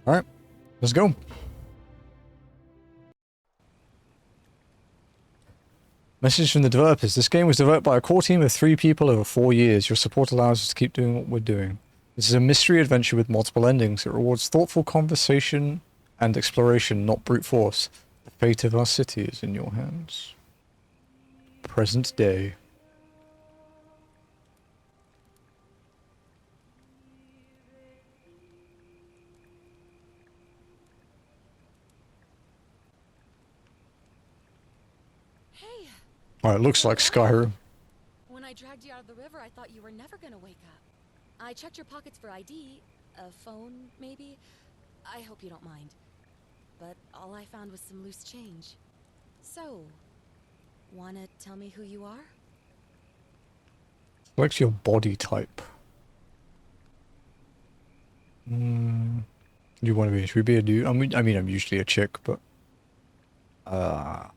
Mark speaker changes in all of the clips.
Speaker 1: Alright, let's go. Message from the developers. This game was developed by a core team of 3 people over 4 years. Your support allows us to keep doing what we're doing. This is a mystery adventure with multiple endings. It rewards thoughtful conversation and exploration, not brute force. The fate of our city is in your hands. Present day.
Speaker 2: Hey.
Speaker 1: Oh, it looks like Skyrim.
Speaker 2: When I dragged you out of the river, I thought you were never gonna wake up. I checked your pockets for ID, a phone, maybe. I hope you don't mind. But all I found was some loose change. So, wanna tell me who you are?
Speaker 1: What's your body type? You want to be? Should we be a dude? I mean, I'm usually a chick, but I'm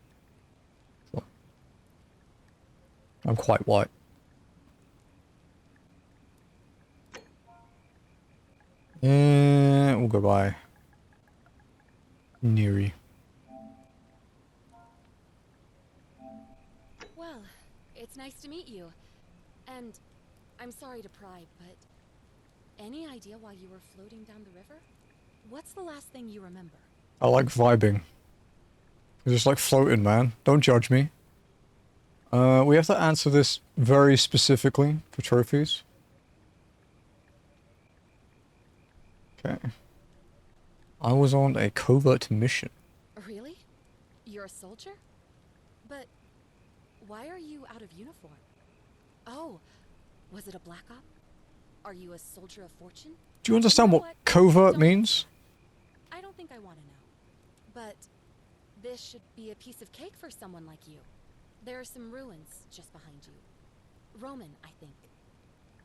Speaker 1: quite white. We'll go by Neri.
Speaker 2: Well, it's nice to meet you. And I'm sorry to pry, but any idea why you were floating down the river? What's the last thing you remember?
Speaker 1: I like vibing. Just like floating, man. Don't judge me. We have to answer this very specifically for trophies. Okay. I was on a covert mission.
Speaker 2: Really? You're a soldier? But why are you out of uniform? Oh, was it a black op? Are you a soldier of fortune?
Speaker 1: Do you understand what covert means?
Speaker 2: I don't think I want to know. But this should be a piece of cake for someone like you. There are some ruins just behind you. Roman, I think.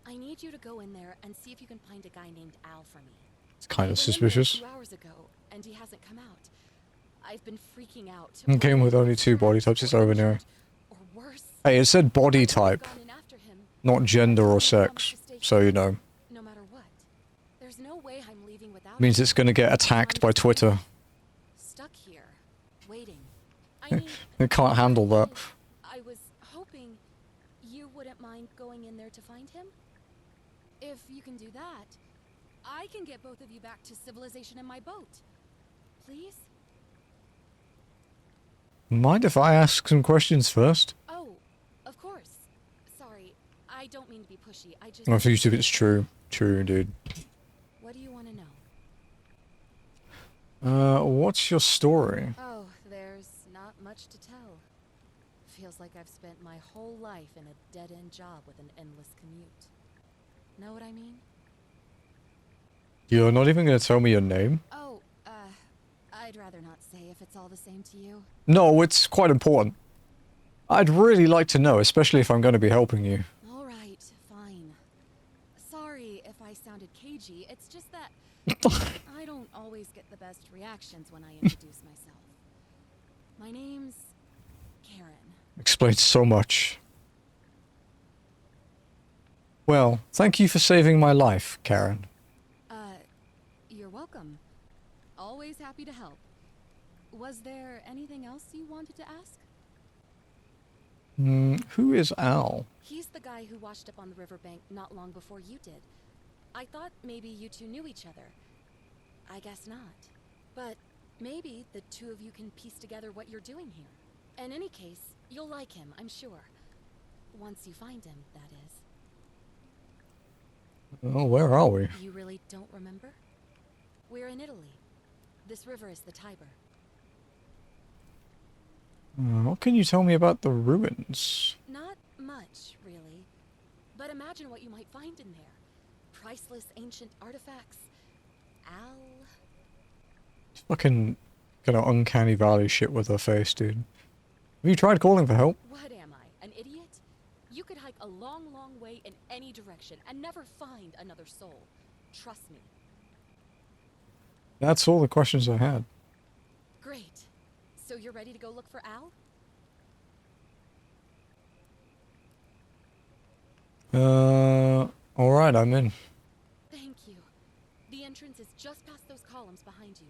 Speaker 2: I need you to go in there and see if you can find a guy named Al for me.
Speaker 1: It's kind of
Speaker 2: He went in there
Speaker 1: suspicious.
Speaker 2: 2 hours ago, and he hasn't come out. I've been freaking out.
Speaker 1: It came with only 2 body types. It's over now.
Speaker 2: Or worse.
Speaker 1: Hey, it said body
Speaker 2: I could've
Speaker 1: type,
Speaker 2: gone in after him.
Speaker 1: not gender or
Speaker 2: I promised
Speaker 1: sex.
Speaker 2: to stay
Speaker 1: So you know.
Speaker 2: no matter what. There's no way I'm leaving without
Speaker 1: Means
Speaker 2: him.
Speaker 1: it's gonna get attacked by Twitter.
Speaker 2: Stuck here, waiting. I mean,
Speaker 1: It can't handle that.
Speaker 2: I was hoping you wouldn't mind going in there to find him. If you can do that, I can get both of you back to civilization in my boat. Please?
Speaker 1: Mind if I ask some questions first?
Speaker 2: Oh, of course. Sorry, I don't mean to be pushy. I just...
Speaker 1: I think it's true. True, dude.
Speaker 2: What do you want to know?
Speaker 1: What's your story?
Speaker 2: Oh, there's not much to tell. Feels like I've spent my whole life in a dead-end job with an endless commute. Know what I mean?
Speaker 1: You're not even gonna tell me your name?
Speaker 2: Oh, I'd rather not say if it's all the same to you.
Speaker 1: No, it's quite important. I'd really like to know, especially if I'm going to be helping you.
Speaker 2: All right, fine. Sorry if I sounded cagey. It's just that I don't always get the best reactions when I introduce myself. My name's Karen.
Speaker 1: Explains so much. Well, thank you for saving my life, Karen.
Speaker 2: You're welcome. Always happy to help. Was there anything else you wanted to ask?
Speaker 1: Who is Al?
Speaker 2: He's the guy who washed up on the riverbank not long before you did. I thought maybe you two knew each other. I guess not. But maybe the two of you can piece together what you're doing here. In any case, you'll like him, I'm sure. Once you find him, that is.
Speaker 1: Oh, where are we?
Speaker 2: You really don't remember? We're in Italy. This river is the Tiber.
Speaker 1: What can you tell me about the ruins?
Speaker 2: Not much, really. But imagine what you might find in there. Priceless ancient artifacts. Al...
Speaker 1: Fucking kind of uncanny valley shit with her face, dude. Have you tried calling for help?
Speaker 2: What am I, an idiot? You could hike a long, long way in any direction and never find another soul. Trust me.
Speaker 1: That's all the questions I had.
Speaker 2: Great. So you're ready to go look for Al?
Speaker 1: Alright, I'm in.
Speaker 2: Thank you. The entrance is just past those columns behind you.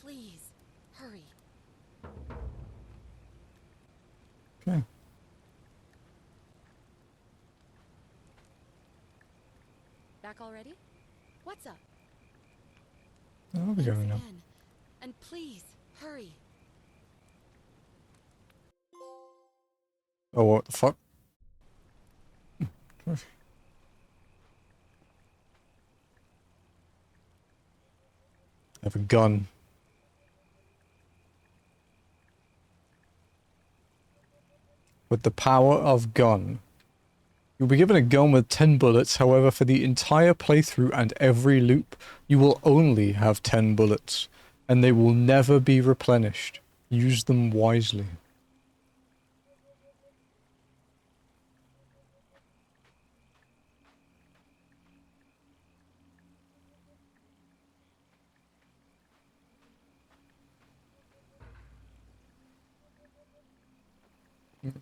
Speaker 2: Please, hurry.
Speaker 1: Okay.
Speaker 2: Back already? What's up?
Speaker 1: I'll be
Speaker 2: Thanks
Speaker 1: going now.
Speaker 2: again. And please, hurry.
Speaker 1: Oh, what the fuck? I have a gun. With the power of gun. You'll be given a gun with 10 bullets, however, for the entire playthrough and every loop, you will only have 10 bullets, and they will never be replenished. Use them wisely.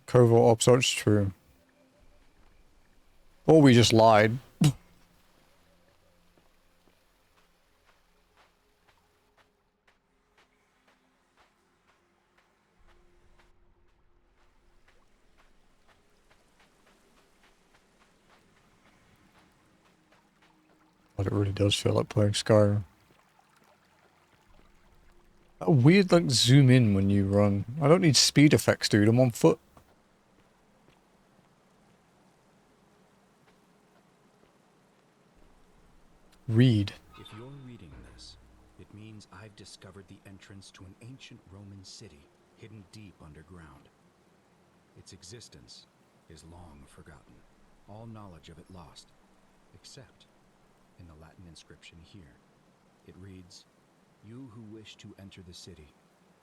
Speaker 1: Covert ops, that's true. Or we just lied. But it really does feel like playing Skyrim. A weird, like, zoom in when you run. I don't need speed effects, dude. I'm on foot. Read.
Speaker 3: If you're reading this, it means I've discovered the entrance to an ancient Roman city hidden deep underground. Its existence is long forgotten, all knowledge of it lost, except in the Latin inscription here. It reads, "You who wish to enter the city,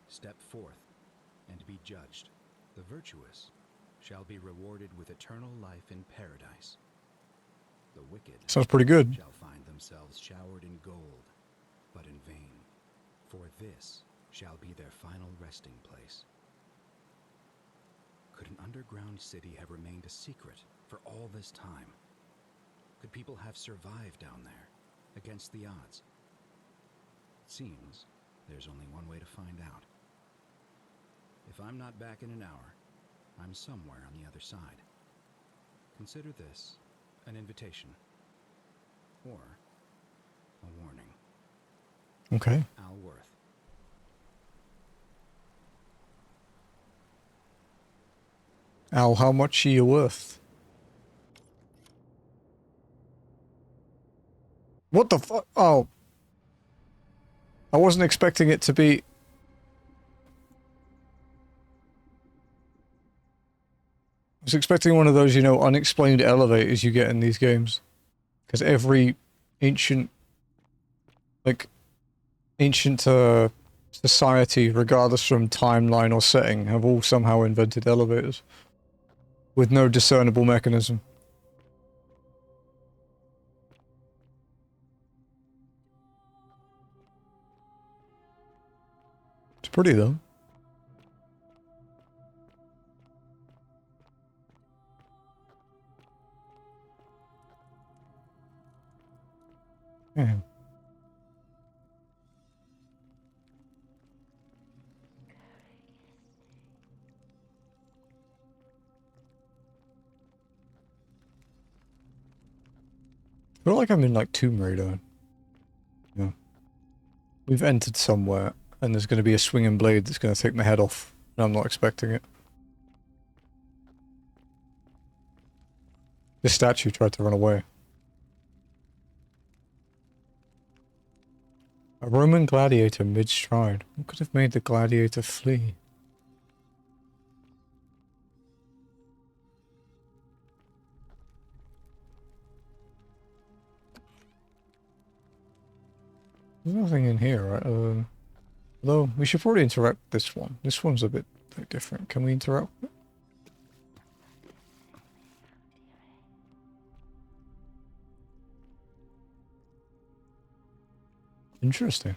Speaker 3: step forth and be judged. The virtuous shall be rewarded with eternal life in paradise. The wicked
Speaker 1: Sounds pretty good.
Speaker 3: shall find themselves showered in gold, but in vain, for this shall be their final resting place." Could an underground city have remained a secret for all this time? Could people have survived down there, against the odds? It seems there's only one way to find out. If I'm not back in an hour, I'm somewhere on the other side. Consider this an invitation, or a warning.
Speaker 1: Okay.
Speaker 3: Al Worth.
Speaker 1: Al, how much are you worth? What the fuck? Oh. I wasn't expecting it to be... I was expecting one of those, you know, unexplained elevators you get in these games. Because every ancient... Like, ancient, society, regardless from timeline or setting, have all somehow invented elevators. With no discernible mechanism. It's pretty, though. Yeah. I feel like I'm in, like, Tomb Raider. Yeah. We've entered somewhere, and there's going to be a swinging blade that's going to take my head off, and I'm not expecting it. This statue tried to run away. A Roman gladiator mid-stride. What could have made the gladiator flee? There's nothing in here, right? Although, we should probably interrupt this one. This one's a bit different. Can we interrupt it? Interesting.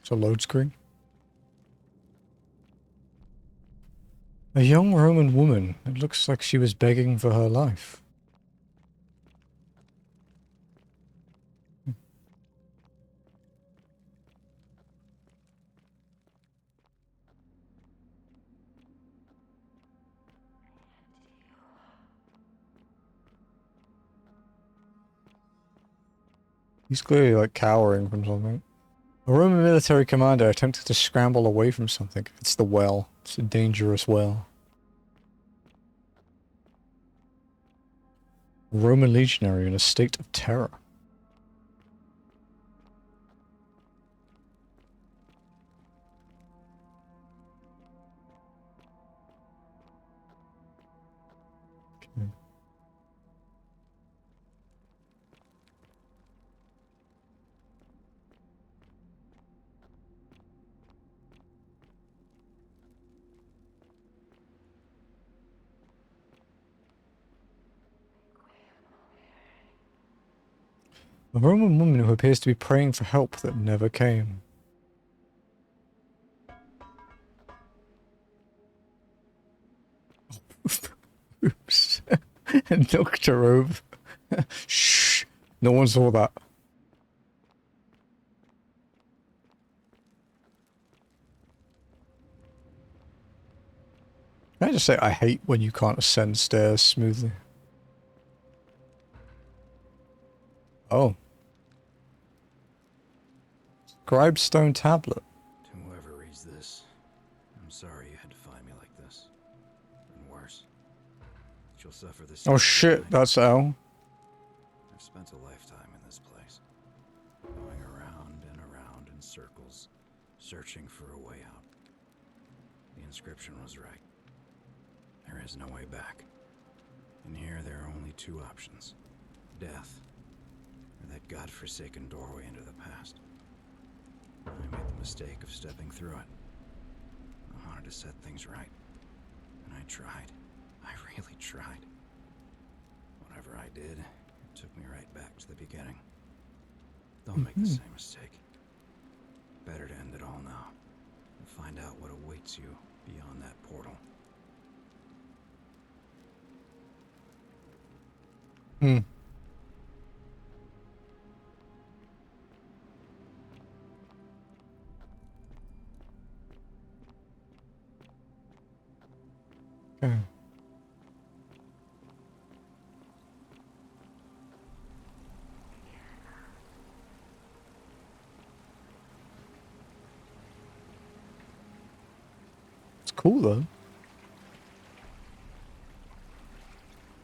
Speaker 1: It's a load screen. A young Roman woman. It looks like she was begging for her life. He's clearly like cowering from something. A Roman military commander attempted to scramble away from something. It's the well. It's a dangerous well. A Roman legionary in a state of terror. Okay. A Roman woman who appears to be praying for help that never came. Oops. And knocked her over. Shh. No one saw that. Can I just say I hate when you can't ascend stairs smoothly. Oh. Scribe stone tablet.
Speaker 3: To whoever reads this, I'm sorry you had to find me like this. And worse. You'll suffer the same
Speaker 1: Oh shit,
Speaker 3: fate.
Speaker 1: that's Al.
Speaker 3: I've spent a lifetime in this place. Going around in circles, searching for a way out. The inscription was right. There is no way back. In here, there are only two options. Death, or that godforsaken doorway into the past. I made the mistake of stepping through it. I wanted to set things right. And I tried. I really tried. Whatever I did, it took me right back to the beginning. Don't make the same mistake. Better to end it all now. And find out what awaits you beyond that portal.
Speaker 1: Hmm. Okay. It's cool though.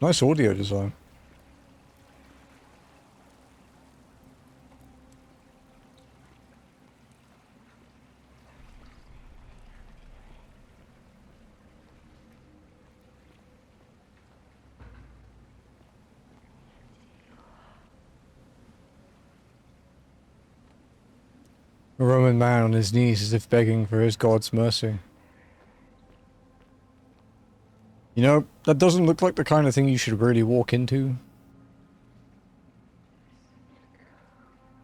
Speaker 1: Nice audio design. A Roman man on his knees as if begging for his god's mercy. You know, that doesn't look like the kind of thing you should really walk into.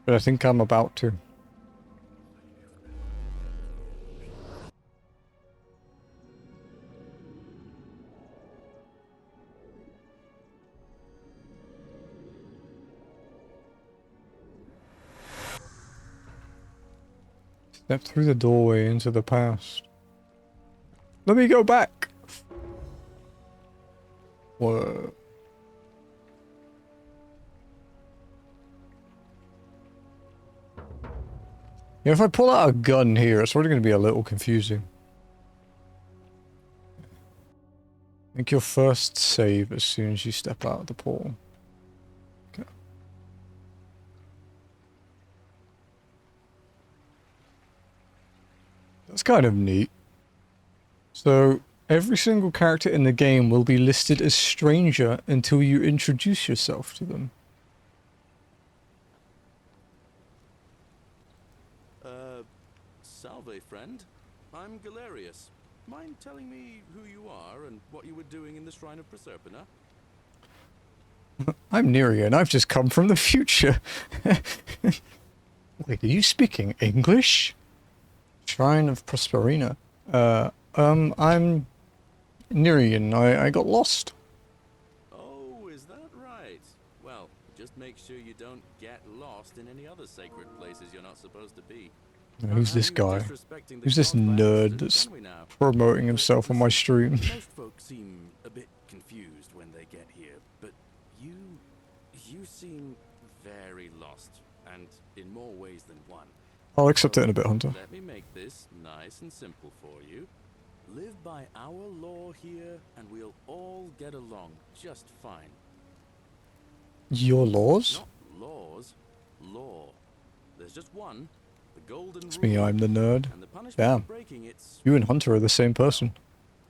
Speaker 1: But I think I'm about to. Step through the doorway into the past. Let me go back! Whoa. Yeah, if I pull out a gun here, it's already going to be a little confusing. Make your first save as soon as you step out of the portal. Okay. That's kind of neat. So, every single character in the game will be listed as stranger until you introduce yourself to them.
Speaker 4: Salve, friend. I'm Galerius. Mind telling me who you are and what you were doing in the Shrine of Proserpina?
Speaker 1: I'm Nirethia and I've just come from the future. Wait, are you speaking English? Shrine of Proserpina. I'm Nirian, I got lost.
Speaker 4: Oh, is that right? Well, just make sure you don't get lost in any other sacred places you're not supposed to be.
Speaker 1: Who's this guy? Who's this nerd that's promoting himself on my stream?
Speaker 4: Most folks seem a bit confused when they get here, but you seem very lost, and in more ways than one.
Speaker 1: I'll accept it in a bit, Hunter.
Speaker 4: Let me make this nice and simple for you. Live by our law here, and we'll all get along just fine.
Speaker 1: Your laws?
Speaker 4: Not laws, law. There's just one, the golden
Speaker 1: It's
Speaker 4: rule.
Speaker 1: me, I'm the nerd.
Speaker 4: And the punishment
Speaker 1: Damn.
Speaker 4: for breaking it's
Speaker 1: You and Hunter are the same person.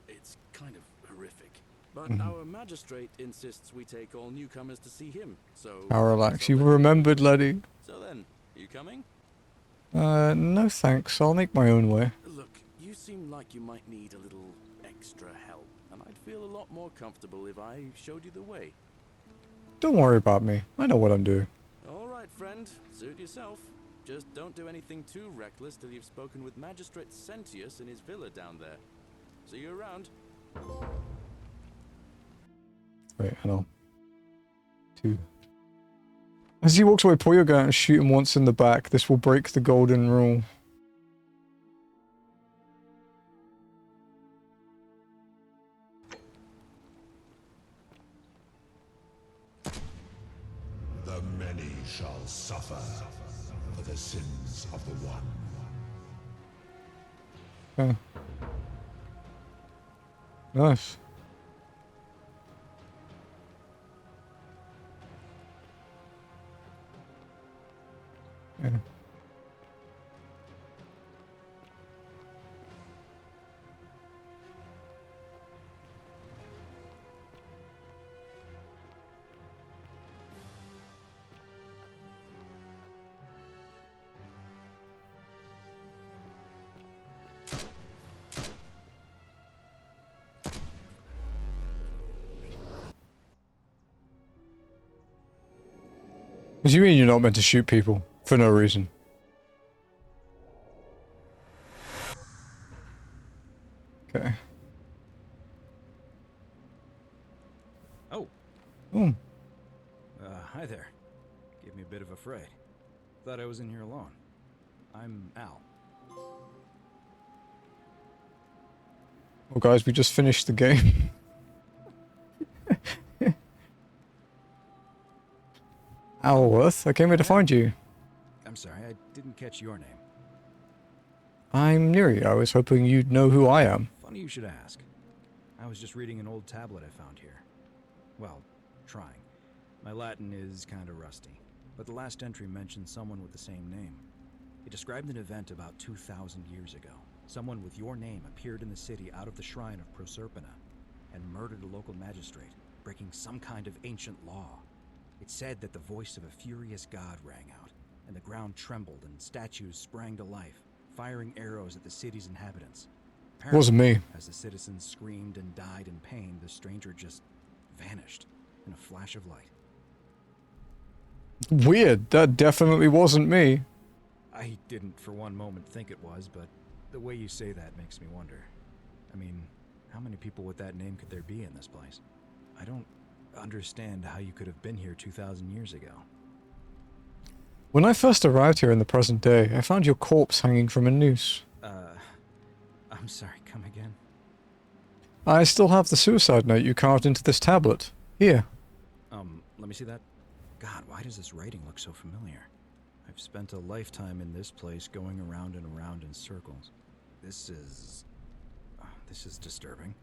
Speaker 4: It's kind of horrific. But our magistrate insists we take all newcomers to see him. So
Speaker 1: How relax.
Speaker 4: so
Speaker 1: You
Speaker 4: then-
Speaker 1: remembered, laddie.
Speaker 4: So then, you coming?
Speaker 1: No thanks. I'll make my own way.
Speaker 4: Look, you seem like you might need a little extra help, and I'd feel a lot more comfortable if I showed you the way.
Speaker 1: Don't worry about me. I know what I'm doing.
Speaker 4: All right, friend. Suit yourself. Just don't do anything too reckless till you've spoken with Magistrate Sentius in his villa down there. See you around.
Speaker 1: Wait, hang on. 2. As he walks away, pull your gun and shoot him once in the back. This will break the golden rule.
Speaker 5: The many shall suffer for the sins of the one.
Speaker 1: Yeah. Nice. Yeah. What do you mean you're not meant to shoot people for no reason? Okay.
Speaker 3: Oh,
Speaker 1: Oh,
Speaker 3: hi there. Gave me a bit of a fright. Thought I was in here alone. I'm Al.
Speaker 1: well guys, we just finished the game. Alworth, I came here to find you.
Speaker 3: I'm sorry, I didn't catch your name.
Speaker 1: I'm Neri. I was hoping you'd know who I am.
Speaker 3: Funny you should ask. I was just reading an old tablet I found here. Well, trying. My Latin is kinda rusty, but the last entry mentioned someone with the same name. It described an event about 2,000 years ago. Someone with your name appeared in the city out of the shrine of Proserpina and murdered a local magistrate, breaking some kind of ancient law. It said that the voice of a furious god rang out, and the ground trembled and statues sprang to life, firing arrows at the city's inhabitants.
Speaker 1: Wasn't me.
Speaker 3: As the citizens screamed and died in pain, the stranger just vanished in a flash of light.
Speaker 1: Weird. That definitely wasn't me.
Speaker 3: I didn't for one moment think it was, but the way you say that makes me wonder. I mean, how many people with that name could there be in this place? I don't understand how you could have been here 2,000 years ago.
Speaker 1: When I first arrived here in the present day, I found your corpse hanging from a noose.
Speaker 3: I'm sorry, come again?
Speaker 1: I still have the suicide note you carved into this tablet. Here.
Speaker 3: Let me see that. God, why does this writing look so familiar? I've spent a lifetime in this place going around and around in circles. This is disturbing,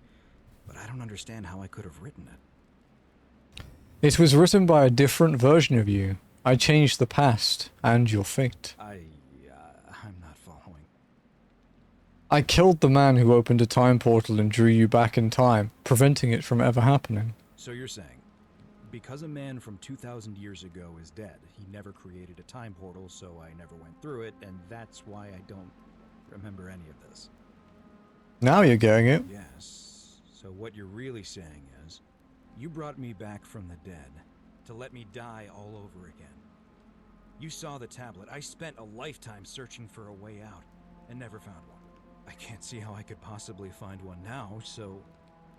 Speaker 3: but I don't understand how I could have written it.
Speaker 1: It was written by a different version of you. I changed the past and your fate.
Speaker 3: I'm not following.
Speaker 1: I killed the man who opened a time portal and drew you back in time, preventing it from ever happening.
Speaker 3: So you're saying, because a man from 2,000 years ago is dead, he never created a time portal, so I never went through it, and that's why I don't remember any of this.
Speaker 1: Now you're getting it.
Speaker 3: Yes. So what you're really saying is, you brought me back from the dead to let me die all over again. You saw the tablet. I spent a lifetime searching for a way out and never found one. I can't see how I could possibly find one now, so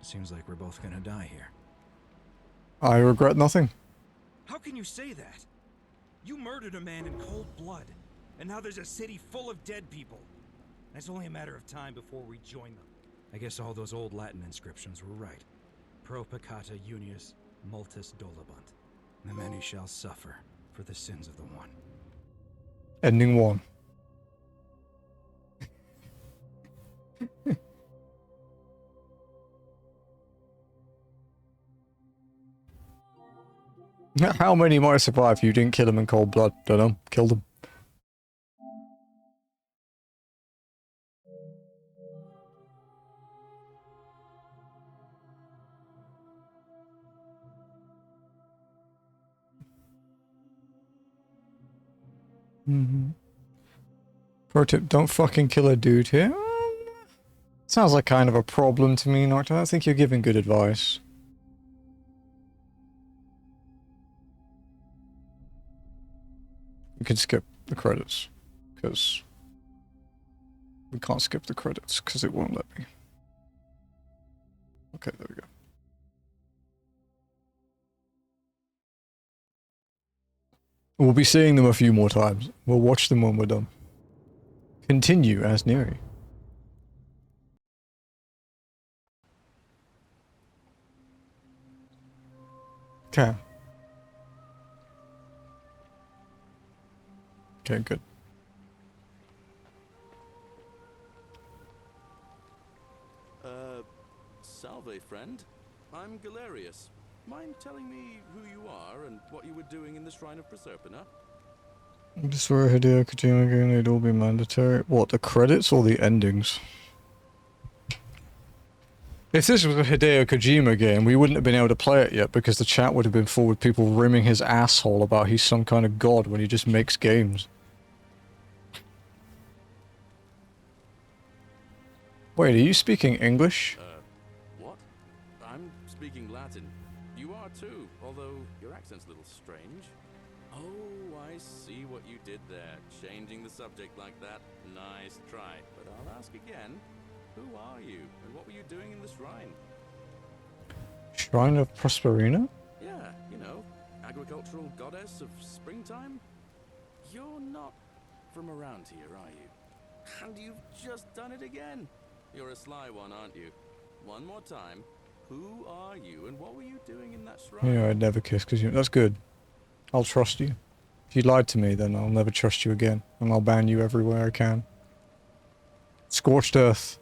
Speaker 3: Seems like we're both gonna die here.
Speaker 1: I regret nothing.
Speaker 6: How can you say that? You murdered a man in cold blood, and now there's a city full of dead people. And it's only a matter of time before we join them.
Speaker 3: I guess all those old Latin inscriptions were right. Pro Peccata Unius Multis Dolabunt. The many shall suffer for the sins of the one.
Speaker 1: Ending 1. How many might survive if you didn't kill him in cold blood? Don't know. Killed him. Pro tip, don't fucking kill a dude here. Sounds like kind of a problem to me, Nocta. I don't think you're giving good advice. We can skip the credits, because we can't skip the credits, because it won't let me. Okay, there we go. We'll be seeing them a few more times. We'll watch them when we're done. Continue as Neri. Okay. Okay, good.
Speaker 4: Salve, friend. I'm Galerius. Mind telling me who you are and what you were doing in the Shrine of Proserpina?
Speaker 1: This were a Hideo Kojima game, they'd all be mandatory. What, the credits or the endings? If this was a Hideo Kojima game, we wouldn't have been able to play it yet because the chat would have been full with people rimming his asshole about he's some kind of god when he just makes games. Wait, are you speaking English?
Speaker 4: What? I'm speaking Latin. You are too, although your accent's a little strange. Oh, I see what you did there. Changing the subject like that. Nice try. But I'll ask again. Who are you, and what were you doing in the shrine?
Speaker 1: Shrine of Prosperina?
Speaker 4: Yeah, you know, agricultural goddess of springtime? You're not from around here, are you? And you've just done it again. You're a sly one, aren't you? One more time. Who are you, and what were you doing in that shrine?
Speaker 1: Yeah, I'd never kiss because you... That's good. I'll trust you. If you lied to me, then I'll never trust you again. And I'll ban you everywhere I can. Scorched Earth.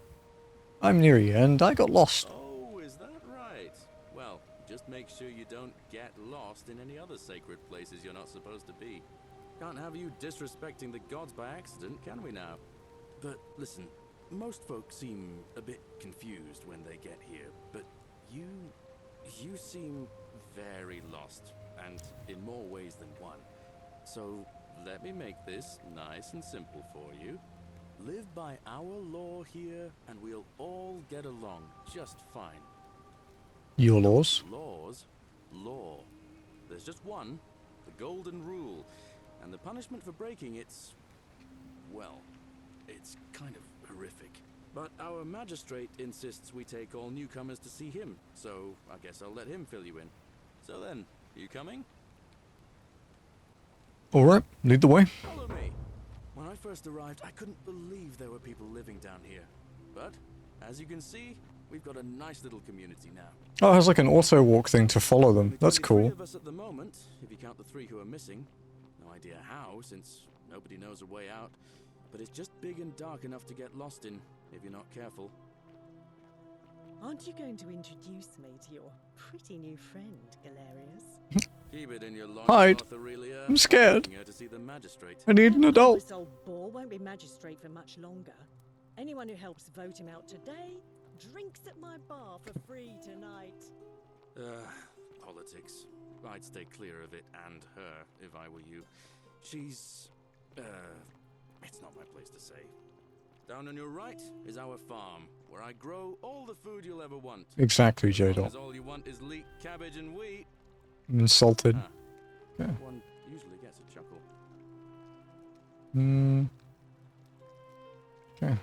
Speaker 1: I'm Nirethia, and I got lost.
Speaker 4: Oh, is that right? Well, just make sure you don't get lost in any other sacred places you're not supposed to be. Can't have you disrespecting the gods by accident, can we now? But listen, most folks seem a bit confused when they get here, but you seem very lost, and in more ways than one. So let me make this nice and simple for you. Live by our law here, and we'll all get along just fine.
Speaker 1: Your laws?
Speaker 4: Laws? Law. There's just one, the golden rule, and the punishment for breaking it's... well, it's kind of horrific. But our magistrate insists we take all newcomers to see him, so I guess I'll let him fill you in. So then, you coming?
Speaker 1: Alright, lead the way.
Speaker 4: Follow me. When I first arrived, I couldn't believe there were people living down here. But, as you can see, we've got a nice little community now.
Speaker 1: Oh, it has like an auto walk thing to follow them. That's
Speaker 4: There's only 3
Speaker 1: cool.
Speaker 4: of us at the moment, if you count the 3 who are missing. No idea how, since nobody knows a way out. But it's just big and dark enough to get lost in, if you're not careful.
Speaker 7: Aren't you going to introduce me to your pretty new friend, Galerius?
Speaker 4: Keep it in your long
Speaker 1: Hide.
Speaker 4: mouth, Aurelia.
Speaker 1: I'm scared.
Speaker 4: Taking her to see the magistrate.
Speaker 1: I need an adult.
Speaker 7: This old bore won't be magistrate for much longer. Anyone who helps vote him out today drinks at my bar for free tonight.
Speaker 4: Politics. I'd stay clear of it and her if I were you. She's, it's not my place to say. Down on your right is our farm, where I grow all the food you'll ever want.
Speaker 1: Exactly,
Speaker 4: As long
Speaker 1: J-Dot.
Speaker 4: as all you want is leek, cabbage, and wheat.
Speaker 1: I'm insulted.
Speaker 4: Ah,
Speaker 1: Yeah.
Speaker 4: one usually gets a chuckle.
Speaker 1: Okay.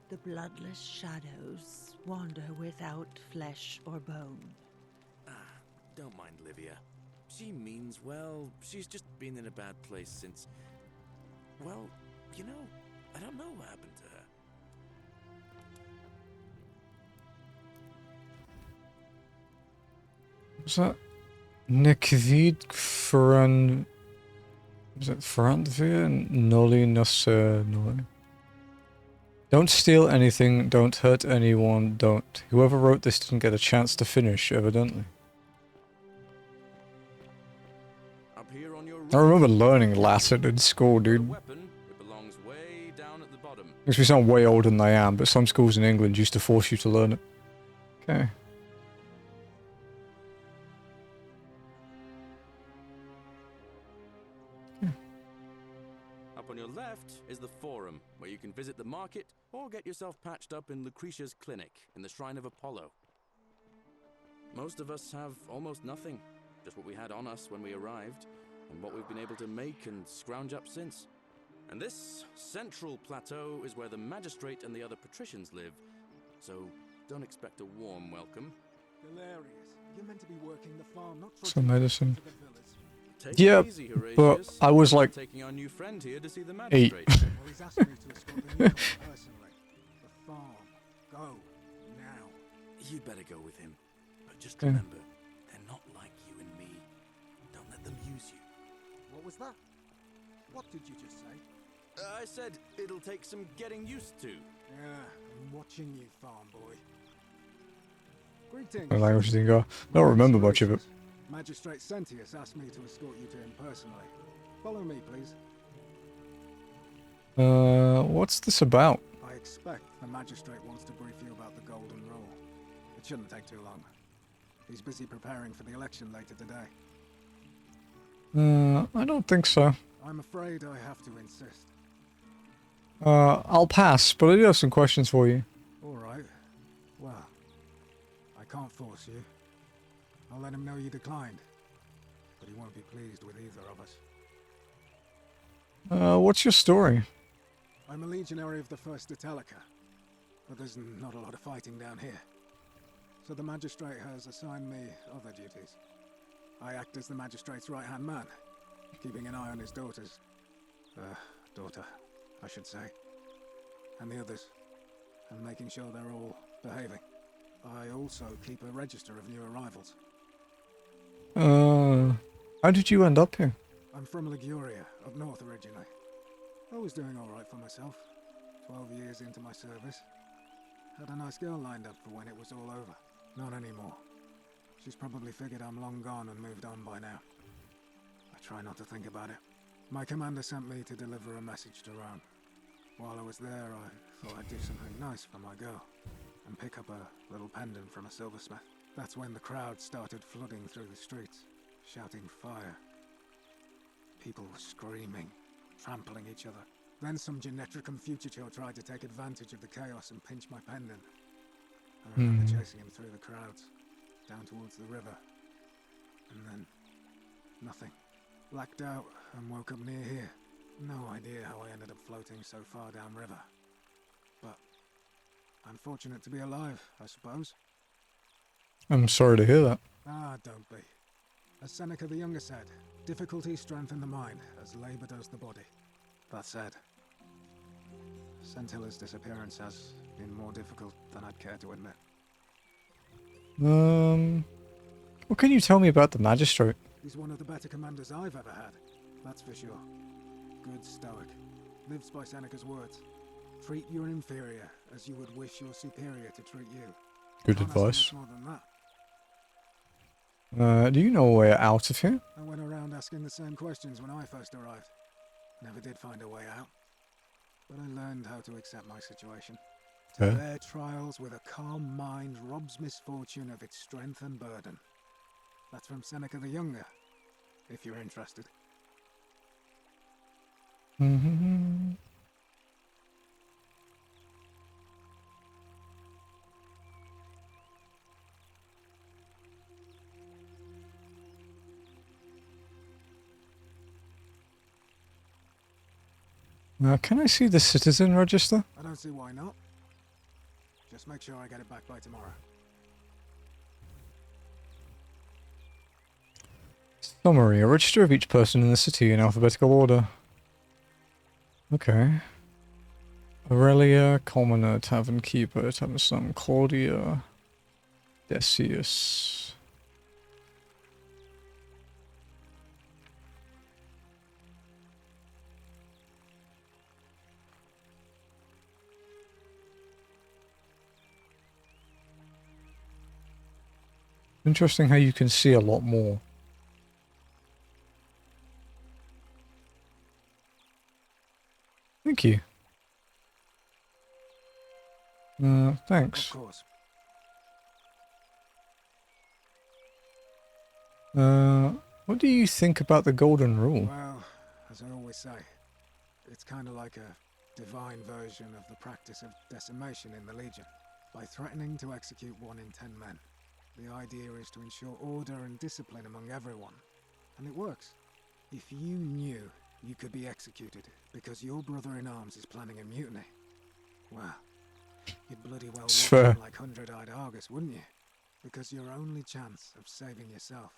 Speaker 7: The
Speaker 8: The bloodless shadows wander without flesh or bone.
Speaker 4: Don't mind Livia. She means well. She's just been in a bad place since... Well, you know, I don't know what happened to her.
Speaker 1: Was that Nekvid Fran? Was it Frantvia? Noli Noli. Don't steal anything, don't hurt anyone, don't. Whoever wrote this didn't get a chance to finish, evidently.
Speaker 4: Up here on your
Speaker 1: I remember learning Latin in school, dude.
Speaker 4: weapon, it belongs way down at the bottom.
Speaker 1: Makes me sound way older than I am, but some schools in England used to force you to learn it. Okay.
Speaker 4: Up on your left is the Forum, where you can visit the market or get yourself patched up in Lucretia's clinic in the Shrine of Apollo. Most of us have almost nothing, just what we had on us when we arrived, and what we've been able to make and scrounge up since. And this central plateau is where the magistrate and the other patricians live, so don't expect a warm welcome.
Speaker 9: Hilarious. You're meant to be working the farm, not
Speaker 1: Some medicine.
Speaker 4: Take
Speaker 1: Yeah,
Speaker 4: it easy, Horatius.
Speaker 1: but I was like
Speaker 4: taking our new friend here to see the
Speaker 1: 8.
Speaker 4: magistrate.
Speaker 9: Well, he's asked me to escort the new one personally. The farm. Go. Now.
Speaker 4: You'd better go with him. But just
Speaker 1: Yeah.
Speaker 4: remember, they're not like you and me. Don't let them use you.
Speaker 9: What was that? What did you just say?
Speaker 4: I said it'll take some getting used to.
Speaker 9: Yeah, I'm watching you, farm boy. Greetings.
Speaker 1: The language didn't go. I don't remember much of it.
Speaker 9: Magistrate Sentius asked me to escort you to him personally. Follow me, please.
Speaker 1: What's this about?
Speaker 9: I expect the magistrate wants to brief you about the Golden Rule. It shouldn't take too long. He's busy preparing for the election later today.
Speaker 1: I don't think so.
Speaker 9: I'm afraid I have to insist.
Speaker 1: I'll pass, but I do have some questions for you.
Speaker 9: All right. Well, I can't force you. I'll let him know you declined. But he won't be pleased with either of us.
Speaker 1: What's your story?
Speaker 9: I'm a legionary of the First Italica, but there's not a lot of fighting down here. So the magistrate has assigned me other duties. I act as the magistrate's right-hand man, keeping an eye on his daughters. Daughter, I should say. And the others, and making sure they're all behaving. I also keep a register of new arrivals.
Speaker 1: How did you end up here?
Speaker 9: I'm from Liguria, up north originally. I was doing alright for myself. 12 years into my service. Had a nice girl lined up for when it was all over. Not anymore. She's probably figured I'm long gone and moved on by now. I try not to think about it. My commander sent me to deliver a message to Rome. While I was there, I thought I'd do something nice for my girl. And pick up a little pendant from a silversmith. That's when the crowd started flooding through the streets, shouting fire. People were screaming, trampling each other. Then some Genetricum fugitive tried to take advantage of the chaos and pinch my pendant. I remember chasing him through the crowds, down towards the river. And then, nothing. Blacked out and woke up near here. No idea how I ended up floating so far downriver. But I'm fortunate to be alive, I suppose.
Speaker 1: I'm sorry to hear that.
Speaker 9: Ah, don't be. As Seneca the Younger said, difficulty strengthens the mind, as labor does the body. That said, Sentilla's disappearance has been more difficult than I'd care to admit.
Speaker 1: What can you tell me about the magistrate?
Speaker 9: He's one of the better commanders I've ever had, that's for sure. Good stoic. Lives by Seneca's words. Treat your inferior as you would wish your superior to treat you.
Speaker 1: Good
Speaker 9: Can't ask for
Speaker 1: advice.
Speaker 9: much more than that.
Speaker 1: Do you know a way out of here?
Speaker 9: I went around asking the same questions when I first arrived. Never did find a way out. But I learned how to accept my situation. To
Speaker 1: Yeah.
Speaker 9: bear trials with a calm mind robs misfortune of its strength and burden. That's from Seneca the Younger, if you're interested.
Speaker 1: Can I see the citizen register?
Speaker 9: I don't see why not. Just make sure I get it back by tomorrow.
Speaker 1: Summary. A register of each person in the city in alphabetical order. Okay. Aurelia, Commoner, Tavern Keeper, Tavern Slum, Claudia, Decius. Interesting how you can see a lot more. Thank you. Thanks.
Speaker 9: Of course.
Speaker 1: What do you think about the Golden Rule?
Speaker 9: Well, as I always say, it's kind of like a divine version of the practice of decimation in the Legion. By threatening to execute 1 in 10 men, the idea is to ensure order and discipline among everyone. And it works. If you knew you could be executed because your brother-in-arms is planning a mutiny, well, you'd bloody well
Speaker 1: It's
Speaker 9: walk
Speaker 1: fair.
Speaker 9: in like 100-eyed Argus, wouldn't you? Because your only chance of saving yourself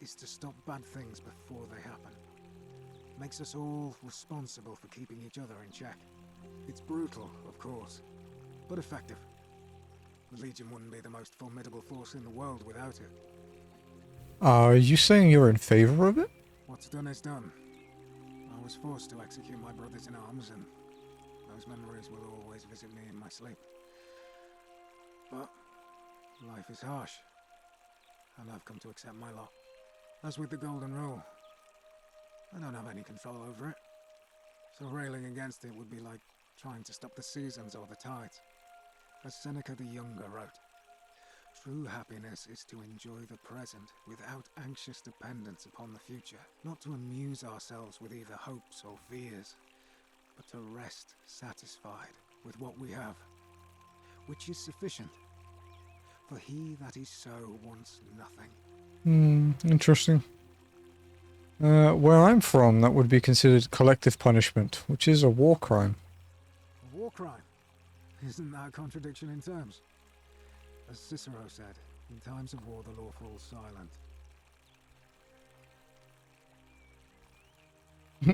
Speaker 9: is to stop bad things before they happen. Makes us all responsible for keeping each other in check. It's brutal, of course, but effective. The Legion wouldn't be the most formidable force in the world without it.
Speaker 1: Are you saying you're in favor of it?
Speaker 9: What's done is done. I was forced to execute my brothers in arms, and those memories will always visit me in my sleep. But life is harsh, and I've come to accept my lot. As with the Golden Rule, I don't have any control over it, so railing against it would be like trying to stop the seasons or the tides. As Seneca the Younger wrote, true happiness is to enjoy the present without anxious dependence upon the future, not to amuse ourselves with either hopes or fears, but to rest satisfied with what we have, which is sufficient. For he that is so wants nothing.
Speaker 1: Interesting. Where I'm from, that would be considered collective punishment, which is a war crime.
Speaker 9: A war crime? Isn't that a contradiction in terms? As Cicero said, in times of war the law falls silent.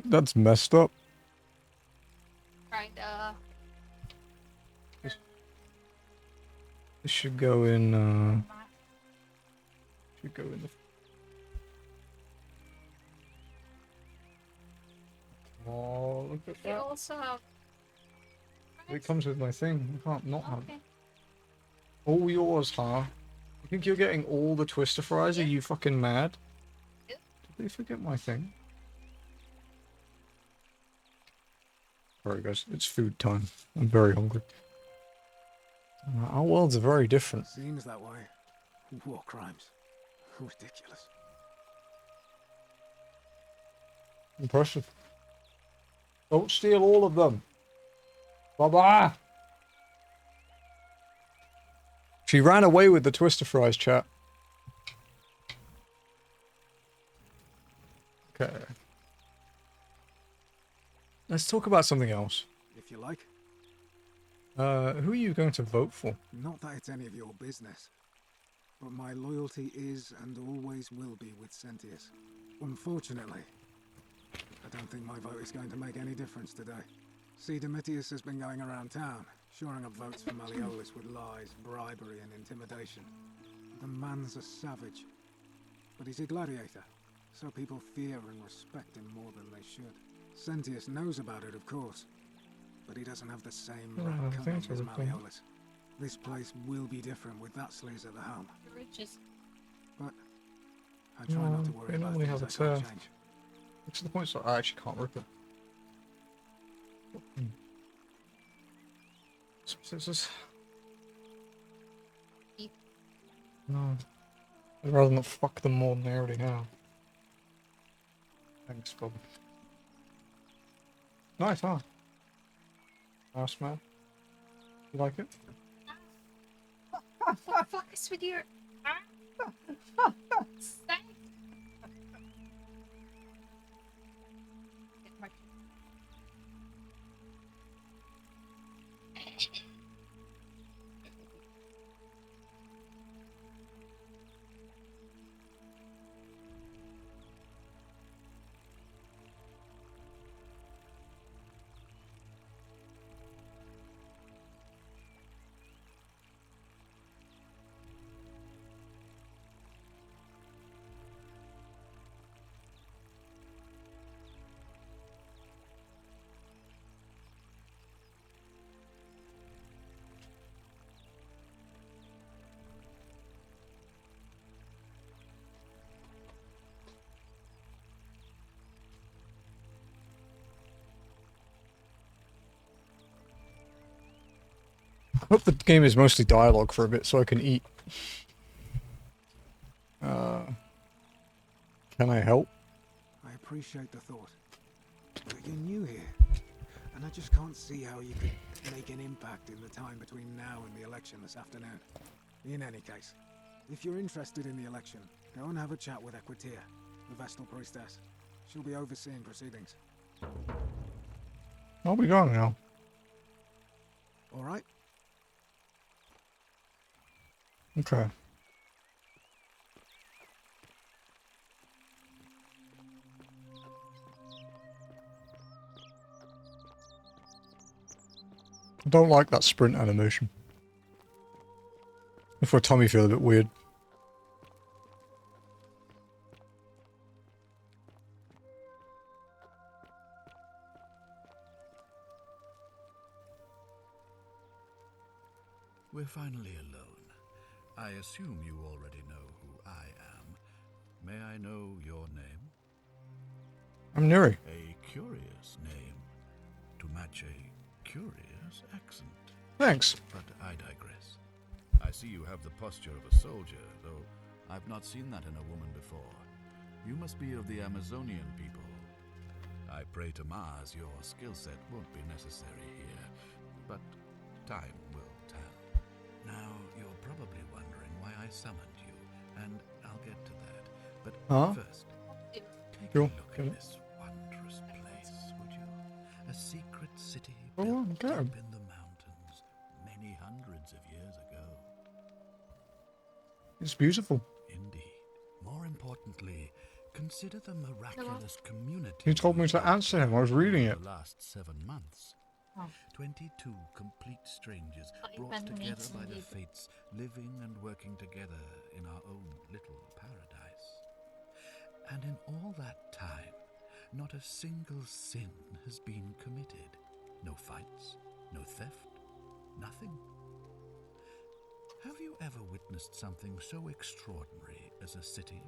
Speaker 1: That's messed up.
Speaker 10: Kinda.
Speaker 1: This should go in, should go in the... Oh, look at
Speaker 10: You
Speaker 1: that.
Speaker 10: also have.
Speaker 1: It comes with my thing. I can't not have it.
Speaker 10: Okay.
Speaker 1: All yours, huh? You think you're getting all the Twister fries? Are you fucking mad?
Speaker 10: Yeah.
Speaker 1: Did they forget my thing? Sorry guys, it's food time. I'm very hungry. Our worlds are very different.
Speaker 9: Seems that way. War crimes. Ridiculous.
Speaker 1: Impressive. Don't steal all of them. Bye-bye. She ran away with the Twister fries, chat. Okay. Let's talk about something else.
Speaker 9: If you like.
Speaker 1: Who are you going to vote for?
Speaker 9: Not that it's any of your business, but my loyalty is and always will be with Sentius. Unfortunately, I don't think my vote is going to make any difference today. See, Domitius has been going around town, shoring up votes for Malleolus with lies, bribery, and intimidation. The man's a savage, but he's a gladiator, so people fear and respect him more than they should. Sentius knows about it, of course, but he doesn't have the same rat cunning as Malleolus. This place will be different with that sleaze at the helm.
Speaker 10: Riches.
Speaker 9: But I try not to worry
Speaker 1: they
Speaker 9: about
Speaker 1: normally
Speaker 9: things
Speaker 1: have
Speaker 9: I
Speaker 1: a
Speaker 9: can't
Speaker 1: turf.
Speaker 9: change.
Speaker 1: It's to the point that I actually can't rip it. Scissors. No. I'd rather not fuck them more than they already have. Thanks, Bob. Nice, huh? Nice, man. You like it?
Speaker 10: What the fuck is with your. Snake? Get my-
Speaker 1: Hope the game is mostly dialogue for a bit so I can eat. Can I help?
Speaker 9: I appreciate the thought. But you're new here, and I just can't see how you could make an impact in the time between now and the election this afternoon. In any case, if you're interested in the election, go and have a chat with Equitia, the Vestal Priestess. She'll be overseeing proceedings.
Speaker 1: I'll be gone now.
Speaker 9: Alright?
Speaker 1: Okay. I don't like that sprint animation. Before Tommy feel a bit weird.
Speaker 3: We're finally alone. I assume you already know who I am. May I know your name?
Speaker 1: I'm Neri.
Speaker 3: A curious name to match a curious accent.
Speaker 1: Thanks.
Speaker 3: But I digress. I see you have the posture of a soldier, though I've not seen that in a woman before. You must be of the Amazonian people. I pray to Mars your skill set won't be necessary here, but time will tell. Now, you're probably wondering why I summoned you, and I'll get to that. But first, take a look at this wondrous place, would you? A secret city built deep in the mountains many hundreds of years ago.
Speaker 1: It's beautiful.
Speaker 3: Indeed. More importantly, consider the miraculous community.
Speaker 1: You told me to answer him. I was reading it.
Speaker 3: The last 7 months.
Speaker 10: Oh.
Speaker 3: 22 complete strangers brought together by the fates, living and working together in our own little paradise. And in all that time, not a single sin has been committed. No fights, no theft, nothing. Have you ever witnessed something so extraordinary as a city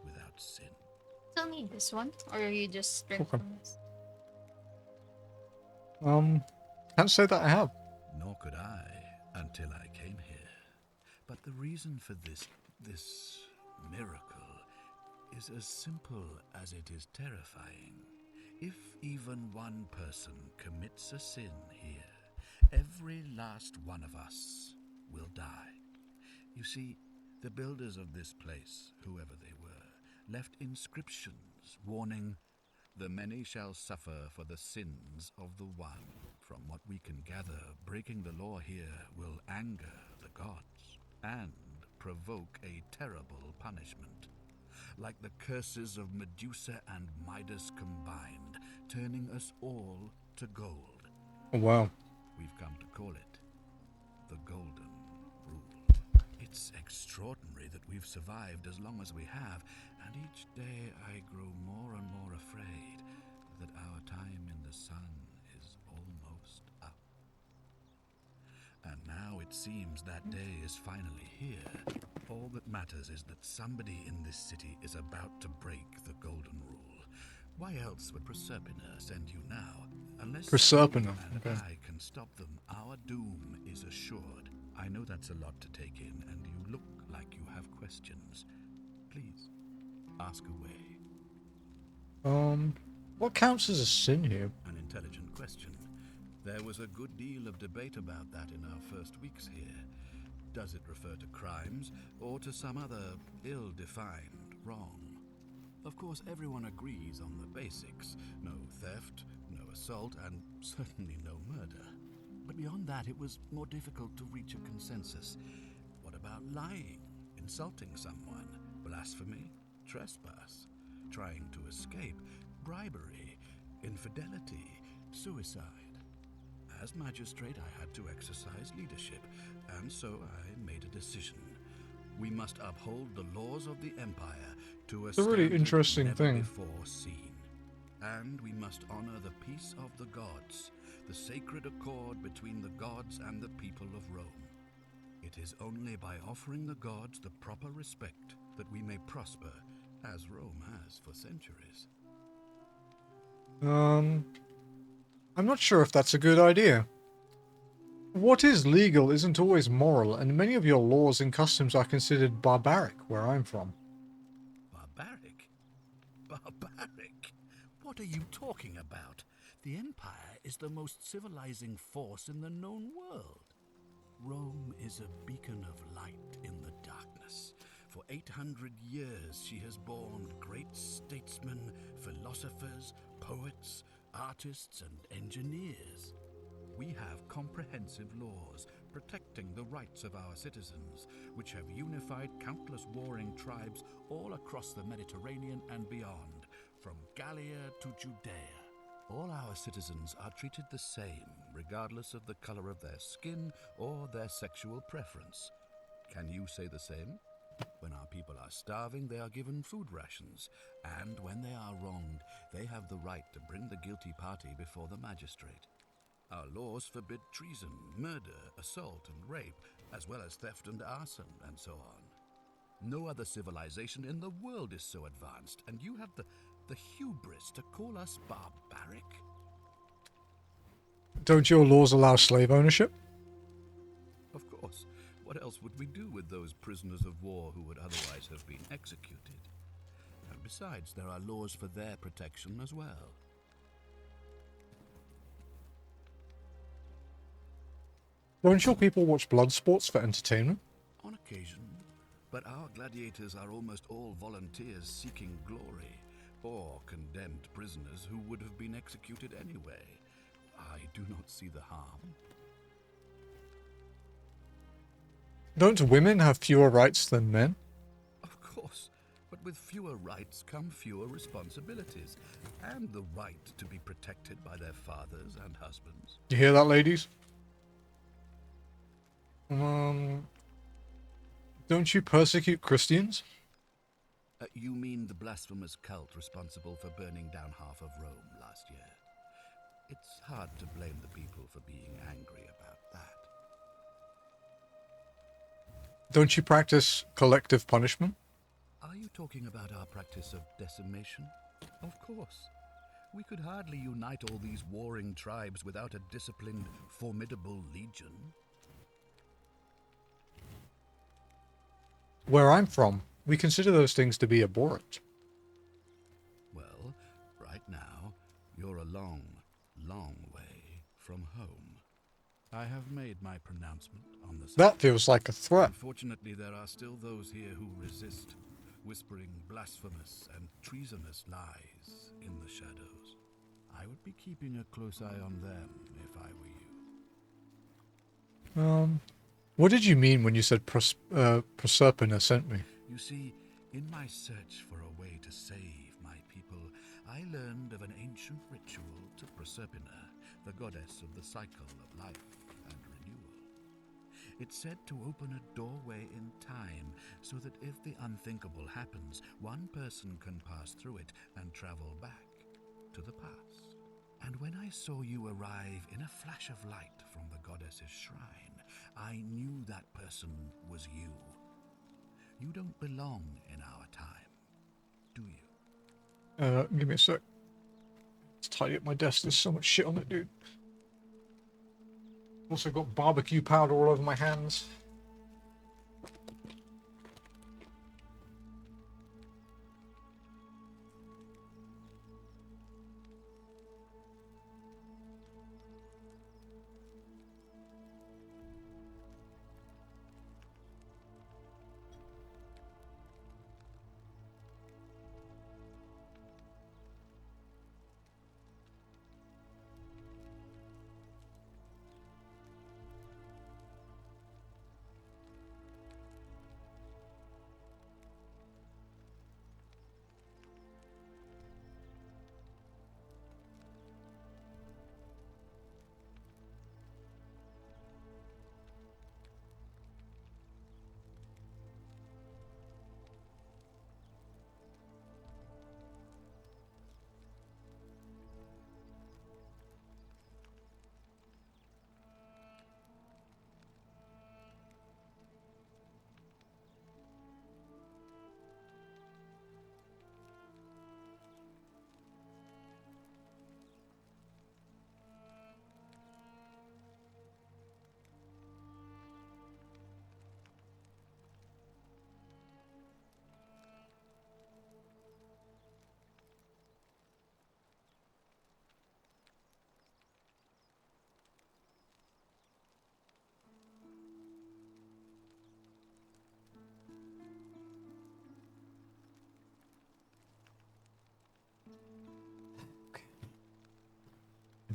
Speaker 3: without sin?
Speaker 10: Still need this one, or you just drink from this?
Speaker 1: Can't say that I have.
Speaker 3: Nor could I until I came here. But the reason for this miracle is as simple as it is terrifying. If even one person commits a sin here, every last one of us will die. You see, the builders of this place, whoever they were, left inscriptions warning, "The many shall suffer for the sins of the one." From what we can gather, breaking the law here will anger the gods and provoke a terrible punishment. Like the curses of Medusa and Midas combined, turning us all to gold.
Speaker 1: Oh, wow.
Speaker 3: We've come to call it the Golden Rule. It's extraordinary that we've survived as long as we have, and each day I grow more and more afraid that our time in the sun is almost up. And now it seems that day is finally here. All that matters is that somebody in this city is about to break the Golden Rule. Why else would Proserpina send you now? Unless
Speaker 1: Proserpina,
Speaker 3: and
Speaker 1: okay.
Speaker 3: I can stop them, our doom is assured. I know that's a lot to take in, and you look like you have questions. Please, ask away.
Speaker 1: What counts as a sin here?
Speaker 3: An intelligent question. There was a good deal of debate about that in our first weeks here. Does it refer to crimes, or to some other ill-defined wrong? Of course, everyone agrees on the basics. No theft, no assault, and certainly no murder. But beyond that, it was more difficult to reach a consensus. What about lying, insulting someone, blasphemy, trespass, trying to escape, bribery, infidelity, suicide? As magistrate, I had to exercise leadership, and so I made a decision. We must uphold the laws of the Empire to a
Speaker 1: really
Speaker 3: standard
Speaker 1: interesting
Speaker 3: never
Speaker 1: thing.
Speaker 3: before seen. And we must honor the peace of the gods, the sacred accord between the gods and the people of Rome. It is only by offering the gods the proper respect that we may prosper, as Rome has for centuries.
Speaker 1: I'm not sure if that's a good idea. What is legal isn't always moral, and many of your laws and customs are considered barbaric where I'm from.
Speaker 11: Barbaric? Barbaric? What are you talking about? The Empire is the most civilizing force in the known world. Rome is a beacon of light in the darkness. For 800 years she has borne great statesmen, philosophers, poets, artists, and engineers. We have comprehensive laws protecting the rights of our citizens, which have unified countless warring tribes all across the Mediterranean and beyond, from Gallia to Judea. All our citizens are treated the same, regardless of the color of their skin or their sexual preference. Can you say the same? When our people are starving, they are given food rations, and when they are wronged, they have the right to bring the guilty party before the magistrate. Our laws forbid treason, murder, assault, and rape, as well as theft and arson, and so on. No other civilization in the world is so advanced, and you have the hubris to call us barbaric?
Speaker 1: Don't your laws allow slave ownership?
Speaker 11: Of course. What else would we do with those prisoners of war who would otherwise have been executed? And besides, there are laws for their protection as well.
Speaker 1: Don't your people watch blood sports for entertainment?
Speaker 11: On occasion, but our gladiators are almost all volunteers seeking glory, or condemned prisoners who would have been executed anyway. I do not see the harm.
Speaker 1: Don't women have fewer rights than men?
Speaker 11: Of course, but with fewer rights come fewer responsibilities, and the right to be protected by their fathers and husbands.
Speaker 1: You hear that, ladies? Don't you persecute Christians?
Speaker 11: You mean the blasphemous cult responsible for burning down half of Rome last year? It's hard to blame the people for being angry about that.
Speaker 1: Don't you practice collective punishment?
Speaker 11: Are you talking about our practice of decimation? Of course. We could hardly unite all these warring tribes without a disciplined, formidable legion.
Speaker 1: Where I'm from, we consider those things to be abhorrent.
Speaker 11: Well, right now, you're a long, long way from home. I have made my pronouncement on the subject.
Speaker 1: That feels like a threat.
Speaker 11: Unfortunately, there are still those here who resist, whispering blasphemous and treasonous lies in the shadows. I would be keeping a close eye on them if I were you.
Speaker 1: What did you mean when you said Proserpina sent me?
Speaker 11: You see, in my search for a way to save my people, I learned of an ancient ritual to Proserpina, the goddess of the cycle of life and renewal. It's said to open a doorway in time, so that if the unthinkable happens, one person can pass through it and travel back to the past. And when I saw you arrive in a flash of light from the goddess's shrine, I knew that person was you. You don't belong in our time, do you?
Speaker 1: Give me a sec. Let's tidy up my desk. There's so much shit on it, dude. Also got barbecue powder all over my hands.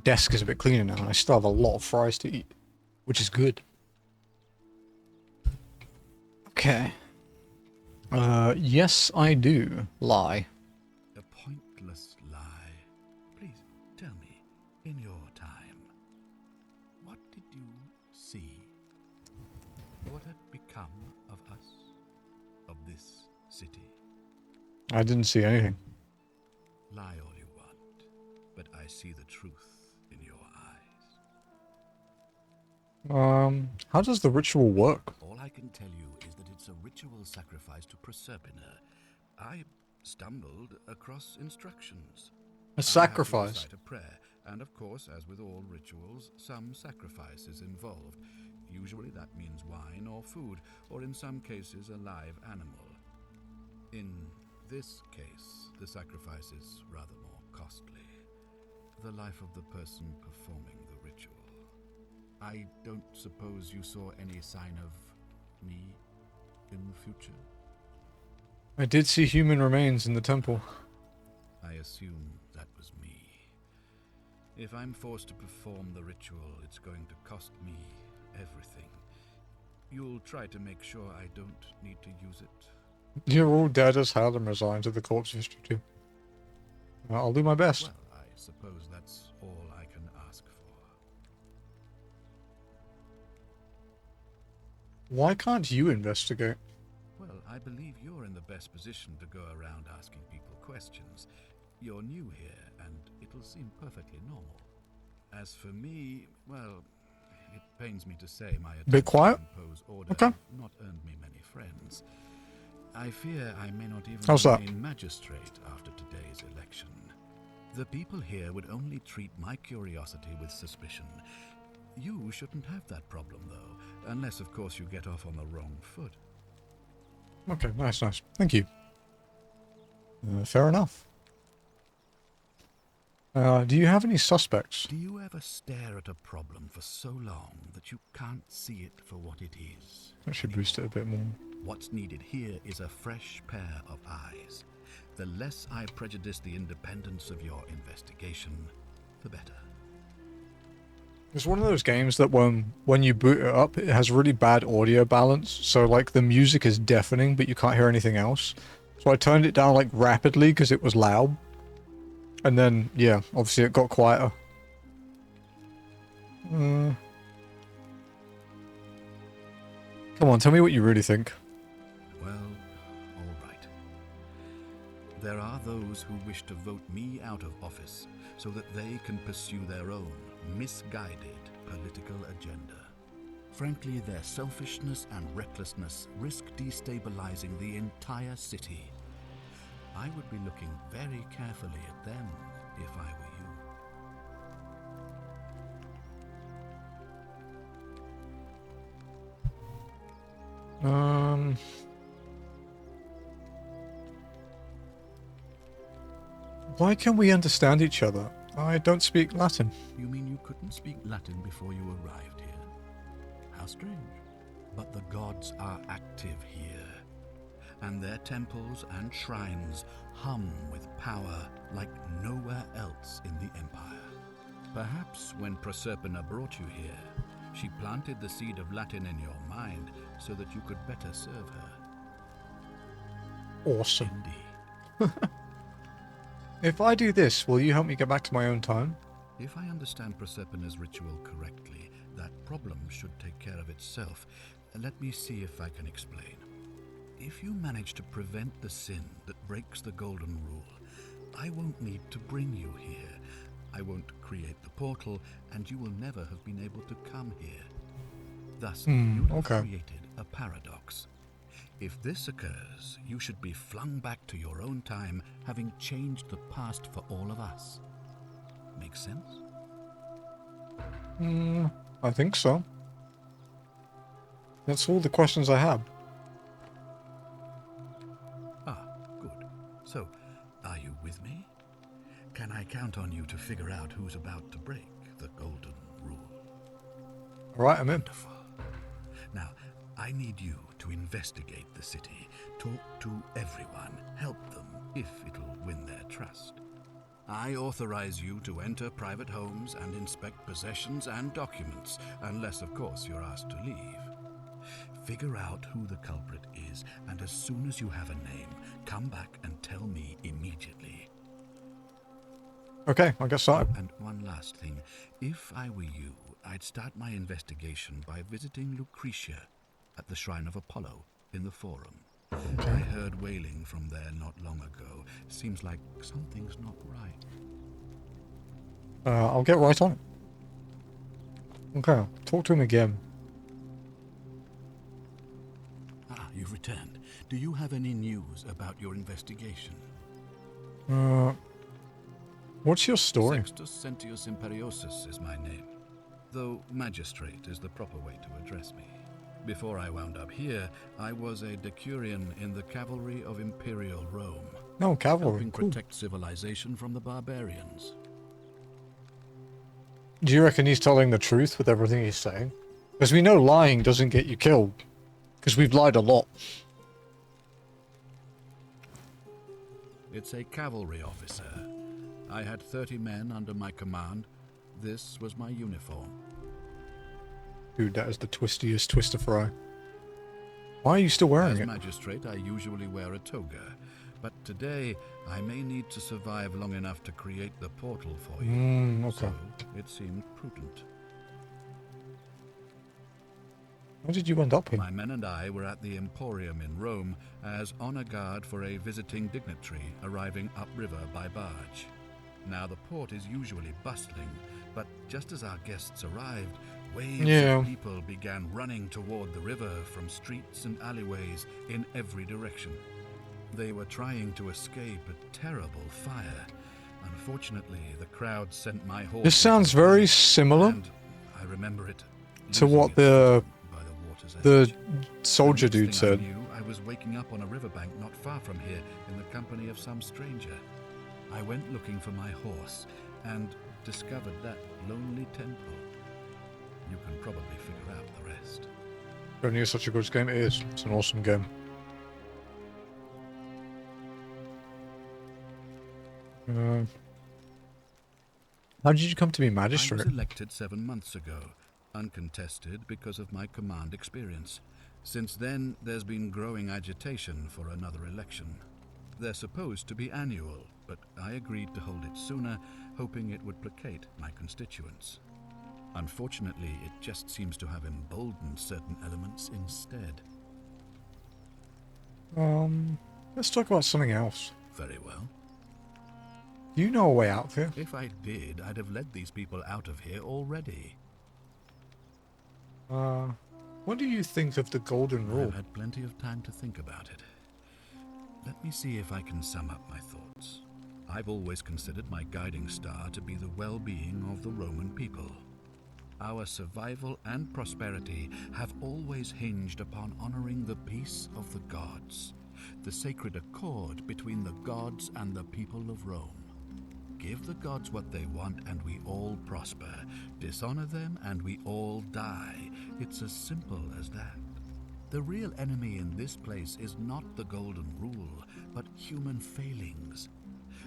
Speaker 1: desk is a bit cleaner now, and I still have a lot of fries to eat, which is good. Okay. Yes, I do. Lie.
Speaker 11: A pointless lie. Please tell me, in your time, what did you see? What had become of us? Of this city?
Speaker 1: I didn't see anything.
Speaker 11: Lie all you want, but I see the truth in your eyes.
Speaker 1: How does the ritual work?
Speaker 11: All I can tell you is that it's a ritual sacrifice to Proserpina. I stumbled across instructions.
Speaker 1: A sacrifice?
Speaker 11: I had to recite a prayer, and of course, as with all rituals, some sacrifice is involved. Usually that means wine or food, or in some cases a live animal. In this case, the sacrifice is rather more costly. The life of the person performing the ritual. I don't suppose you saw any sign of me in the future?
Speaker 1: I did see human remains in the temple.
Speaker 11: I assume that was me. If I'm forced to perform the ritual, it's going to cost me everything. You'll try to make sure I don't need to use it?
Speaker 1: You're all dead as hell and resigned to the corpse history too. I'll do my best.
Speaker 11: Well, I suppose that's all I can ask for.
Speaker 1: Why can't you investigate?
Speaker 11: Well, I believe you're in the best position to go around asking people questions. You're new here, and it'll seem perfectly normal. As for me, well, it pains me to say my
Speaker 1: Bit quiet?
Speaker 11: attempts to impose order
Speaker 1: Okay.
Speaker 11: have not earned me many friends. I fear I may not even
Speaker 1: How's that?
Speaker 11: remain magistrate after today's election. The people here would only treat my curiosity with suspicion. You shouldn't have that problem, though, unless, of course, you get off on the wrong foot.
Speaker 1: Okay, nice. Thank you. Fair enough. Do you have any suspects?
Speaker 11: Do you ever stare at a problem for so long that you can't see it for what it is?
Speaker 1: I should boost it a bit more.
Speaker 11: What's needed here is a fresh pair of eyes. The less I prejudice the independence of your investigation, the better.
Speaker 1: It's one of those games that when you boot it up, it has really bad audio balance. So like the music is deafening, but you can't hear anything else. So I turned it down like rapidly because it was loud. And then, yeah, obviously it got quieter. Come on, tell me what you really think.
Speaker 11: Well, all right. There are those who wish to vote me out of office so that they can pursue their own misguided political agenda. Frankly, their selfishness and recklessness risk destabilizing the entire city. I would be looking very carefully at them if I were you.
Speaker 1: Why can we understand each other? I don't speak Latin.
Speaker 11: You mean you couldn't speak Latin before you arrived here? How strange. But the gods are active here, and their temples and shrines hum with power like nowhere else in the Empire. Perhaps when Proserpina brought you here, she planted the seed of Latin in your mind so that you could better serve her.
Speaker 1: Awesome.
Speaker 11: Indeed.
Speaker 1: If I do this, will you help me get back to my own time?
Speaker 11: If I understand Proserpina's ritual correctly, that problem should take care of itself. Let me see if I can explain. If you manage to prevent the sin that breaks the Golden Rule, I won't need to bring you here. I won't create the portal, and you will never have been able to come here. Thus, you have created a paradox. If this occurs, you should be flung back to your own time, having changed the past for all of us. Make sense?
Speaker 1: I think so. That's all the questions I have.
Speaker 11: Ah, good. So, are you with me? Can I count on you to figure out who's about to break the Golden Rule?
Speaker 1: Alright, I'm in.
Speaker 11: Wonderful. Now, I need you to investigate the city, talk to everyone, help them if it'll win their trust. I authorize you to enter private homes and inspect possessions and documents, unless, of course, you're asked to leave. Figure out who the culprit is, and as soon as you have a name, come back and tell me immediately.
Speaker 1: Okay, I guess so.
Speaker 11: And one last thing. If I were you, I'd start my investigation by visiting Lucretia at the Shrine of Apollo in the Forum.
Speaker 1: Okay.
Speaker 11: I heard wailing from there not long ago. Seems like something's not right.
Speaker 1: I'll get right on it. Okay, talk to him again.
Speaker 11: Ah, you've returned. Do you have any news about your investigation?
Speaker 1: What's your story?
Speaker 11: Sextus Sentius Imperiosus is my name, though magistrate is the proper way to address me. Before I wound up here, I was a decurion in the cavalry of Imperial Rome.
Speaker 1: No, cavalry.
Speaker 11: Helping
Speaker 1: Cool.
Speaker 11: protect civilization from the barbarians.
Speaker 1: Do you reckon he's telling the truth with everything he's saying? Because we know lying doesn't get you killed. Because we've lied a lot.
Speaker 11: It's a cavalry officer. I had 30 men under my command. This was my uniform.
Speaker 1: Dude, that is the twistiest twister fry. Why are you still wearing
Speaker 11: As
Speaker 1: it?
Speaker 11: magistrate, I usually wear a toga, but today I may need to survive long enough to create the portal for you.
Speaker 1: Okay.
Speaker 11: So it seemed prudent.
Speaker 1: How did you end up here?
Speaker 11: My men and I were at the Emporium in Rome as honor guard for a visiting dignitary arriving upriver by barge. Now the port is usually bustling, but just as our guests arrived, waves of people began running toward the river from streets and alleyways in every direction. They were trying to escape a terrible fire. Unfortunately, the crowd sent my horse.
Speaker 1: This sounds very similar
Speaker 11: and I remember it
Speaker 1: to what the soldier dude said.
Speaker 11: I was waking up on a riverbank not far from here in the company of some stranger. I went looking for my horse and discovered that lonely temple. You can probably figure out the rest.
Speaker 1: Only is such a good game. It is. It's an awesome game. How did you come to be magistrate?
Speaker 11: I was elected 7 months ago, uncontested because of my command experience. Since then, there's been growing agitation for another election. They're supposed to be annual, but I agreed to hold it sooner, hoping it would placate my constituents. Unfortunately, it just seems to have emboldened certain elements instead.
Speaker 1: Let's talk about something else.
Speaker 11: Very well.
Speaker 1: Do you know a way out of here?
Speaker 11: If I did, I'd have led these people out of here already.
Speaker 1: What do you think of the Golden Rule?
Speaker 11: I've had plenty of time to think about it. Let me see if I can sum up my thoughts. I've always considered my guiding star to be the well-being of the Roman people. Our survival and prosperity have always hinged upon honoring the peace of the gods, the sacred accord between the gods and the people of Rome. Give the gods what they want and we all prosper. Dishonor them and we all die. It's as simple as that. The real enemy in this place is not the Golden Rule, but human failings.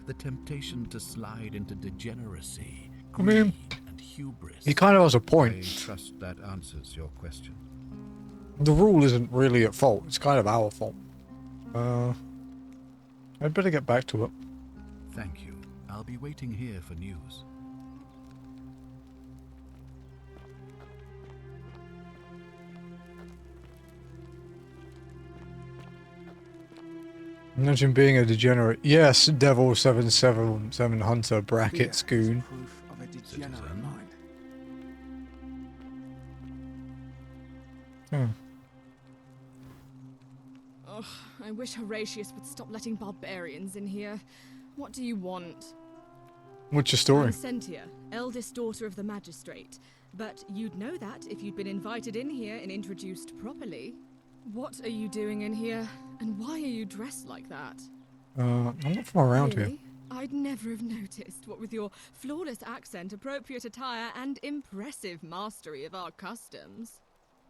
Speaker 11: The temptation to slide into degeneracy, greed, and hubris.
Speaker 1: He kind of has a point.
Speaker 11: I trust that answers your question.
Speaker 1: The rule isn't really at fault. It's kind of our fault. I'd better get back to it.
Speaker 11: Thank you. I'll be waiting here for news.
Speaker 1: Imagine being a degenerate. Yes, Devil 777 Hunter brackets goon.
Speaker 9: Proof of a degenerate mind.
Speaker 12: Ugh, I wish Horatius would stop letting barbarians in here. What do you want?
Speaker 1: What's your story?
Speaker 12: I'm Sentia, eldest daughter of the magistrate. But you'd know that if you'd been invited in here and introduced properly. What are you doing in here? And why are you dressed like that?
Speaker 1: I'm not from around here.
Speaker 12: Really? I'd never have noticed, what with your flawless accent, appropriate attire, and impressive mastery of our customs.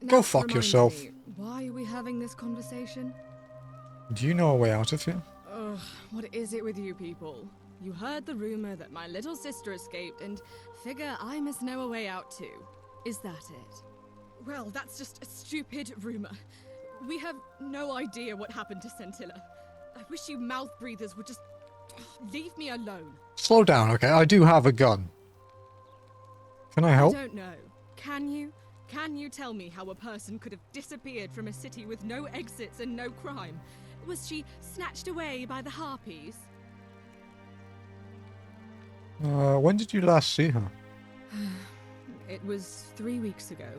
Speaker 1: Go
Speaker 12: Now,
Speaker 1: fuck
Speaker 12: remind
Speaker 1: yourself.
Speaker 12: me, why are we having this conversation?
Speaker 1: Do you know a way out of here?
Speaker 12: Ugh, what is it with you people? You heard the rumor that my little sister escaped and figure I must know a way out too. Is that it? Well, that's just a stupid rumor. We have no idea what happened to Scintilla. I wish you mouth breathers would just leave me alone.
Speaker 1: Slow down, okay? I do have a gun. Can I help?
Speaker 12: I don't know. Can you? Can you tell me how a person could have disappeared from a city with no exits and no crime? Was she snatched away by the harpies?
Speaker 1: When did you last see her?
Speaker 12: It was 3 weeks ago.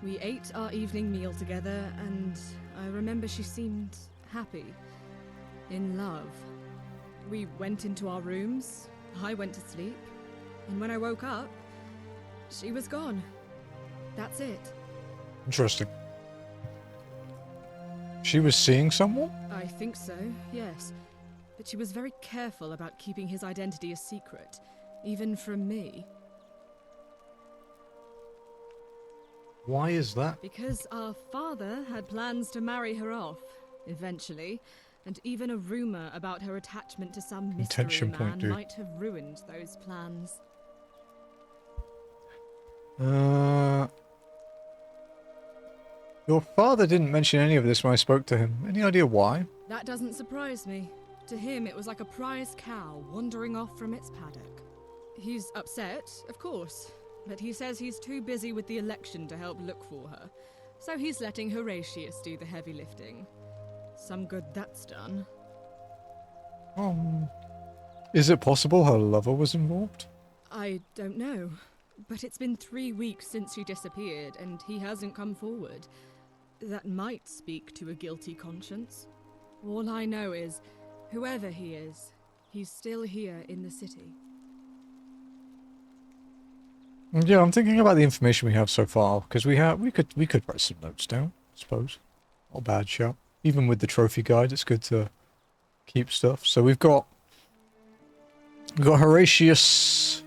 Speaker 12: We ate our evening meal together, and I remember she seemed happy. In love. We went into our rooms, I went to sleep, and when I woke up, she was gone. That's it.
Speaker 1: Interesting. She was seeing someone?
Speaker 12: I think so, yes. But she was very careful about keeping his identity a secret, even from me.
Speaker 1: Why is that?
Speaker 12: Because our father had plans to marry her off, eventually, and even a rumor about her attachment to some mystery
Speaker 1: Intention point,
Speaker 12: man
Speaker 1: dude.
Speaker 12: might have ruined those plans.
Speaker 1: Your father didn't mention any of this when I spoke to him. Any idea why?
Speaker 12: That doesn't surprise me. To him, it was like a prize cow wandering off from its paddock. He's upset, of course, but he says he's too busy with the election to help look for her, so he's letting Horatius do the heavy lifting. Some good that's done.
Speaker 1: Is it possible her lover was involved?
Speaker 12: I don't know, but it's been 3 weeks since she disappeared, and he hasn't come forward. That might speak to a guilty conscience. All I know is, whoever he is, he's still here in the city.
Speaker 1: Yeah, I'm thinking about the information we have so far, because we could write some notes down, I suppose. Not a bad shot. Even with the trophy guide, it's good to keep stuff. So we've got Horatius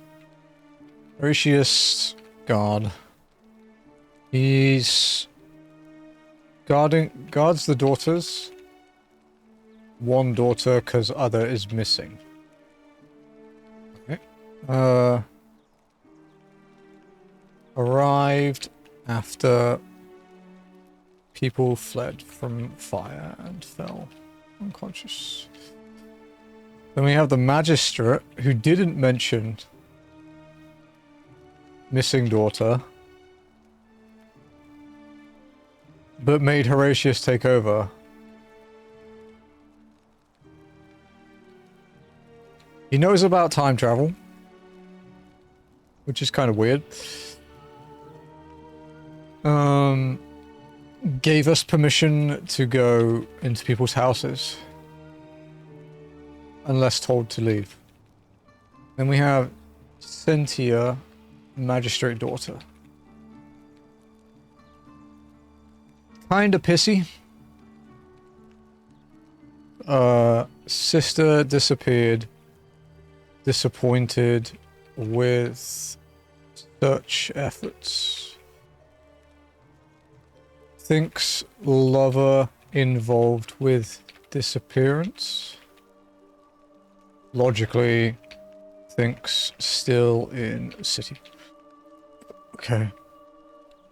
Speaker 1: guard. He's guards the daughters. One daughter, because other is missing. Okay. Arrived after people fled from fire and fell unconscious. Then we have the magistrate, who didn't mention missing daughter, but made Horatius take over. He knows about time travel, which is kind of weird. Gave us permission to go into people's houses, unless told to leave. Then we have Cynthia, magistrate daughter. Kinda pissy. Sister disappeared. Disappointed with search efforts. Thinks lover involved with disappearance. Logically, thinks still in city. Okay.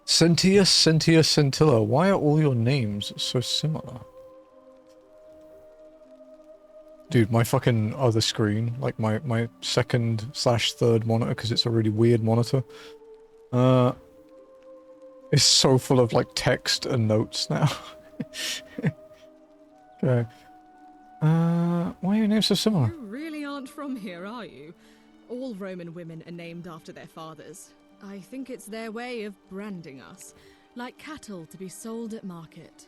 Speaker 1: Cynthia, Scintilla. Why are all your names so similar? Dude, my fucking other screen, like my second/third monitor, because it's a really weird monitor, is so full of like text and notes now. Okay. Why are your names so similar?
Speaker 12: You really aren't from here, are you? All Roman women are named after their fathers. I think it's their way of branding us, like cattle to be sold at market.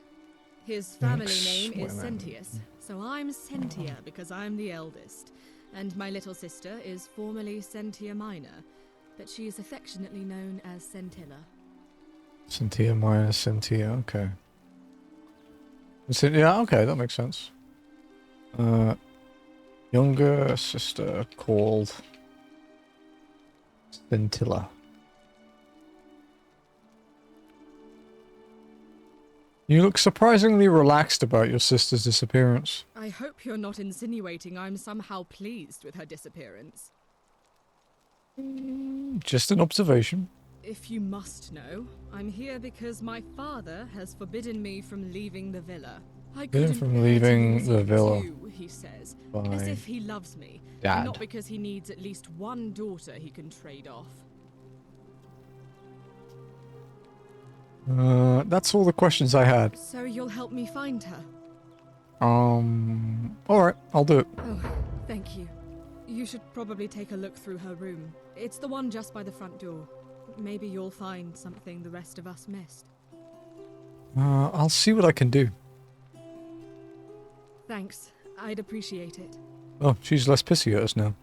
Speaker 12: His family name is Sentius, so I'm Sentia because I'm the eldest, and my little sister is formerly Sentia Minor, but she is affectionately known as Scintilla.
Speaker 1: Cynthia minor Cynthia, okay. Yeah, okay, that makes sense. Younger sister called Scintilla. You look surprisingly relaxed about your sister's disappearance.
Speaker 12: I hope you're not insinuating I'm somehow pleased with her disappearance.
Speaker 1: Just an observation.
Speaker 12: If you must know, I'm here because my father has forbidden me from leaving the villa. I couldn't
Speaker 1: From
Speaker 12: bear to
Speaker 1: leaving
Speaker 12: lose
Speaker 1: the
Speaker 12: you
Speaker 1: villa.
Speaker 12: too, he says,
Speaker 1: By
Speaker 12: as if he loves me,
Speaker 1: Dad.
Speaker 12: not because he needs at least one daughter he can trade off.
Speaker 1: That's all the questions I had.
Speaker 12: So you'll help me find her?
Speaker 1: Alright, I'll do it.
Speaker 12: Oh, thank you. You should probably take a look through her room. It's the one just by the front door. Maybe you'll find something the rest of us missed.
Speaker 1: I'll see what I can do.
Speaker 12: Thanks. I'd appreciate it.
Speaker 1: Oh, she's less pissy at us now.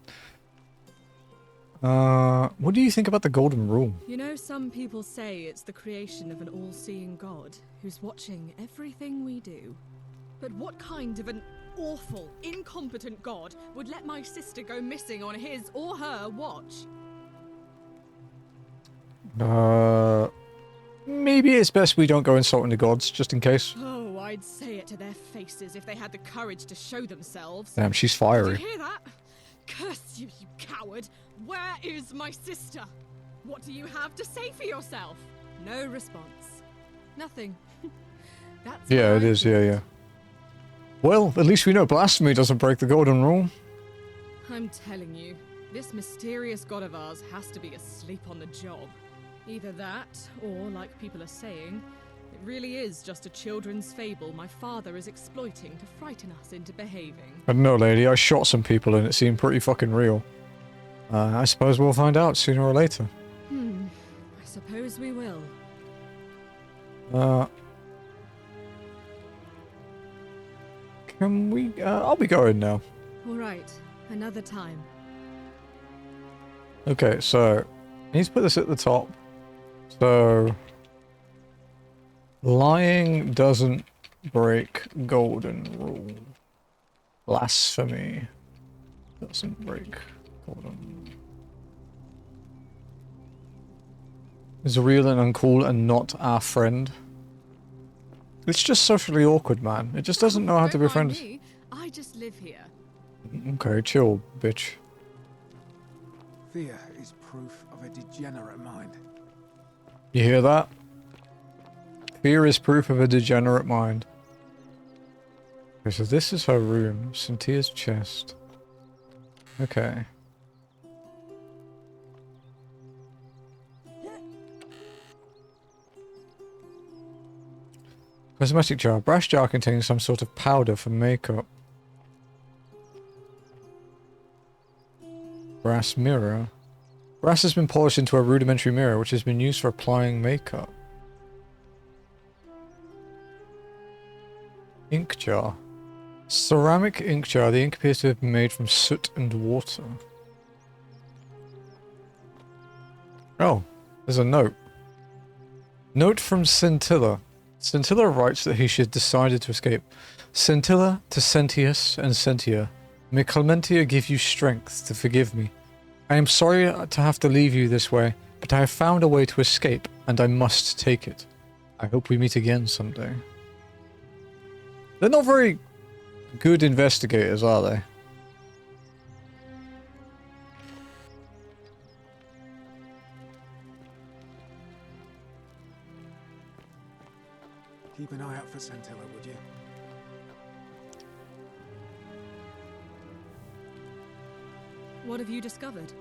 Speaker 1: What do you think about the golden rule?
Speaker 12: You know, some people say it's the creation of an all-seeing God who's watching everything we do. But what kind of an awful, incompetent God would let my sister go missing on his or her watch?
Speaker 1: Maybe it's best we don't go insulting the gods, just in case.
Speaker 12: Oh, I'd say it to their faces if they had the courage to show themselves.
Speaker 1: Damn, she's fiery.
Speaker 12: Did you hear that? Curse you, you coward! Where is my sister? What do you have to say for yourself? No response. Nothing. That's
Speaker 1: Yeah,
Speaker 12: what
Speaker 1: it
Speaker 12: I
Speaker 1: is,
Speaker 12: thought.
Speaker 1: yeah. Well, at least we know blasphemy doesn't break the golden rule.
Speaker 12: I'm telling you, this mysterious god of ours has to be asleep on the job. Either that, or, like people are saying, it really is just a children's fable my father is exploiting to frighten us into behaving.
Speaker 1: I don't know, lady. I shot some people and it seemed pretty fucking real. I suppose we'll find out sooner or later.
Speaker 12: I suppose we will.
Speaker 1: Can we... I'll be going now.
Speaker 12: Alright, another time.
Speaker 1: Okay, so... I need to put this at the top. So... Lying doesn't break golden rule. Blasphemy doesn't break golden. Is real and uncool and not our friend. It's just socially awkward, man. It just doesn't know how to
Speaker 12: Don't mind
Speaker 1: befriend us.
Speaker 12: me. I just live here.
Speaker 1: Okay, chill, bitch.
Speaker 9: Fear is proof of a degenerate mind.
Speaker 1: You hear that? Fear is proof of a degenerate mind. Okay, so this is her room. Cynthia's chest. Okay. Cosmetic jar. Brass jar containing some sort of powder for makeup. Brass mirror. Brass has been polished into a rudimentary mirror which has been used for applying makeup. Ink jar. Ceramic ink jar. The ink appears to have been made from soot and water. Oh, there's a note. Note from Scintilla. Scintilla writes that he should decided to escape. Scintilla to Sentius and Sentia. May Clementia give you strength to forgive me. I am sorry to have to leave you this way, but I have found a way to escape, and I must take it. I hope we meet again someday. They're not very good investigators, are they?
Speaker 9: Keep an eye out for Scintilla, would you?
Speaker 12: What have you discovered?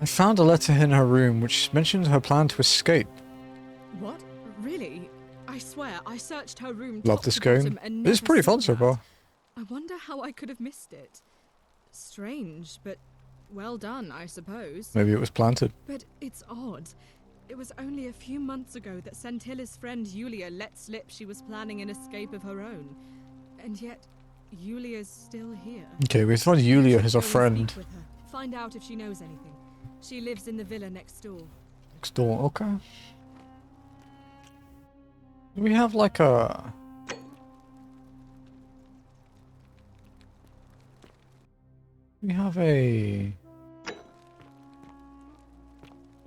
Speaker 1: I found a letter in her room which mentioned her plan to escape.
Speaker 12: What? Really? I swear, I searched her room
Speaker 1: Love
Speaker 12: top
Speaker 1: this
Speaker 12: to
Speaker 1: game.
Speaker 12: bottom and
Speaker 1: It's
Speaker 12: never
Speaker 1: pretty
Speaker 12: saw
Speaker 1: fun so
Speaker 12: that.
Speaker 1: far.
Speaker 12: I wonder how I could have missed it. Strange, but well done, I suppose.
Speaker 1: Maybe it was planted.
Speaker 12: But it's odd. It was only a few months ago that Sentilla's friend Yulia let slip she was planning an escape of her own. And yet, Yulia's still here.
Speaker 1: Okay, we find Yulia
Speaker 12: I should
Speaker 1: as
Speaker 12: go
Speaker 1: a
Speaker 12: and
Speaker 1: friend.
Speaker 12: speak with her, find out if she knows anything. She lives in the villa next door.
Speaker 1: Next door, okay. Do we have like a... We have a...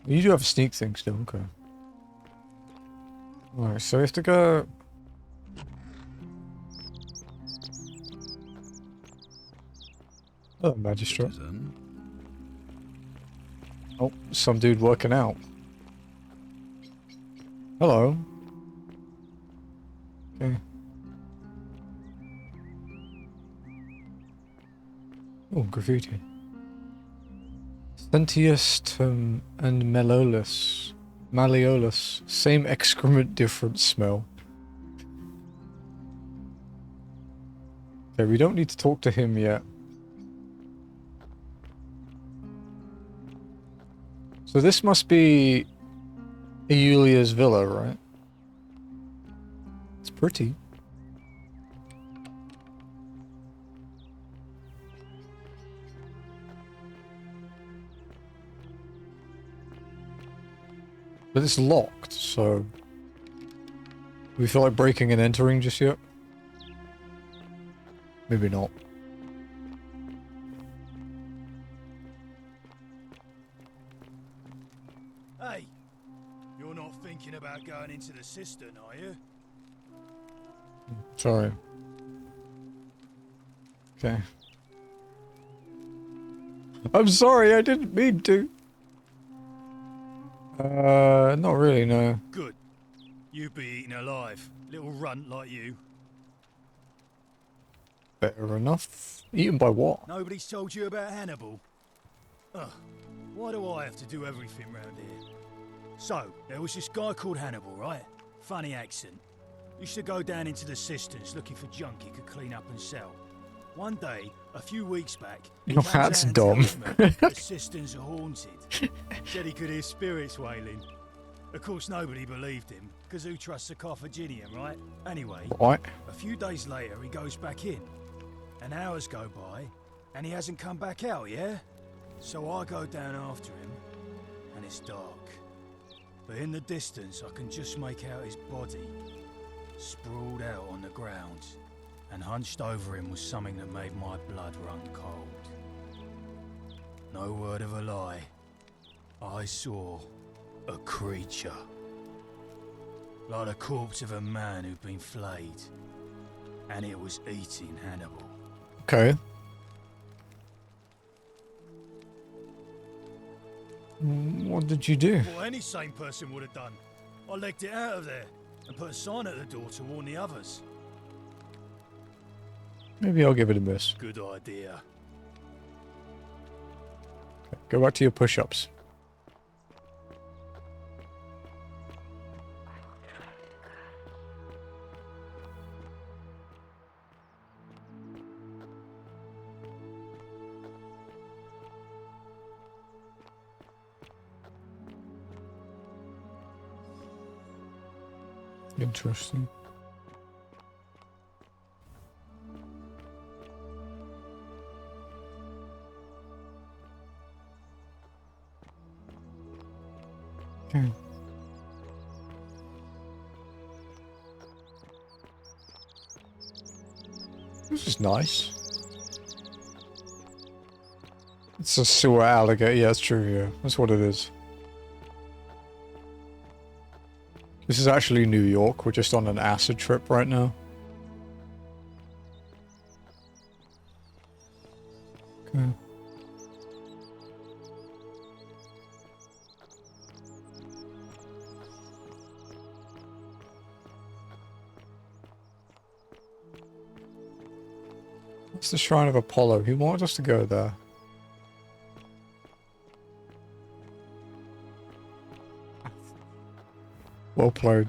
Speaker 1: You do have a sneak thing still, okay. Alright, so we have to go... Oh, magistrate.
Speaker 11: Citizen.
Speaker 1: Oh, some dude working out. Hello. Okay. Oh, graffiti. Sentius and Malleolus. Same excrement, different smell. Okay, we don't need to talk to him yet. So this must be Iulia's villa, right? It's pretty. But it's locked, so... Do we feel like breaking and entering just yet? Maybe not.
Speaker 6: Hey, you're not thinking about going into the cistern, are you?
Speaker 1: Sorry. Okay. I'm sorry, I didn't mean to. Not really, no.
Speaker 6: Good. You'd be eaten alive. Little runt like you.
Speaker 1: Fair enough. Eaten by what?
Speaker 6: Nobody's told you about Hannibal? Ugh. Why do I have to do everything round here? So, there was this guy called Hannibal, right? Funny accent. Used to go down into the cisterns looking for junk he could clean up and sell. One day, a few weeks back, he
Speaker 1: Oh,
Speaker 6: comes
Speaker 1: that's
Speaker 6: out and
Speaker 1: dumb.
Speaker 6: tells me the cisterns are haunted. Said he could hear spirits wailing. Of course, nobody believed him, because who trusts a Carthaginian, right? Anyway,
Speaker 1: What?
Speaker 6: a few days later, he goes back in. And hours go by, and he hasn't come back out, yeah? So I go down after him, and it's dark. But in the distance, I can just make out his body, sprawled out on the ground. And hunched over him was something that made my blood run cold. No word of a lie. I saw a creature. Like the corpse of a man who'd been flayed. And it was eating Hannibal.
Speaker 1: Okay. What did you do?
Speaker 6: What any sane person would have done. I legged it out of there and put a sign at the door to warn the others.
Speaker 1: Maybe I'll give it a miss.
Speaker 6: Good idea.
Speaker 1: Okay, go back to your push-ups. Interesting. Okay. This is nice. It's a sewer alligator. Yeah, it's true. Yeah, that's what it is. This is actually New York. We're just on an acid trip right now. Okay. It's the Shrine of Apollo. He wanted us to go there. Well played.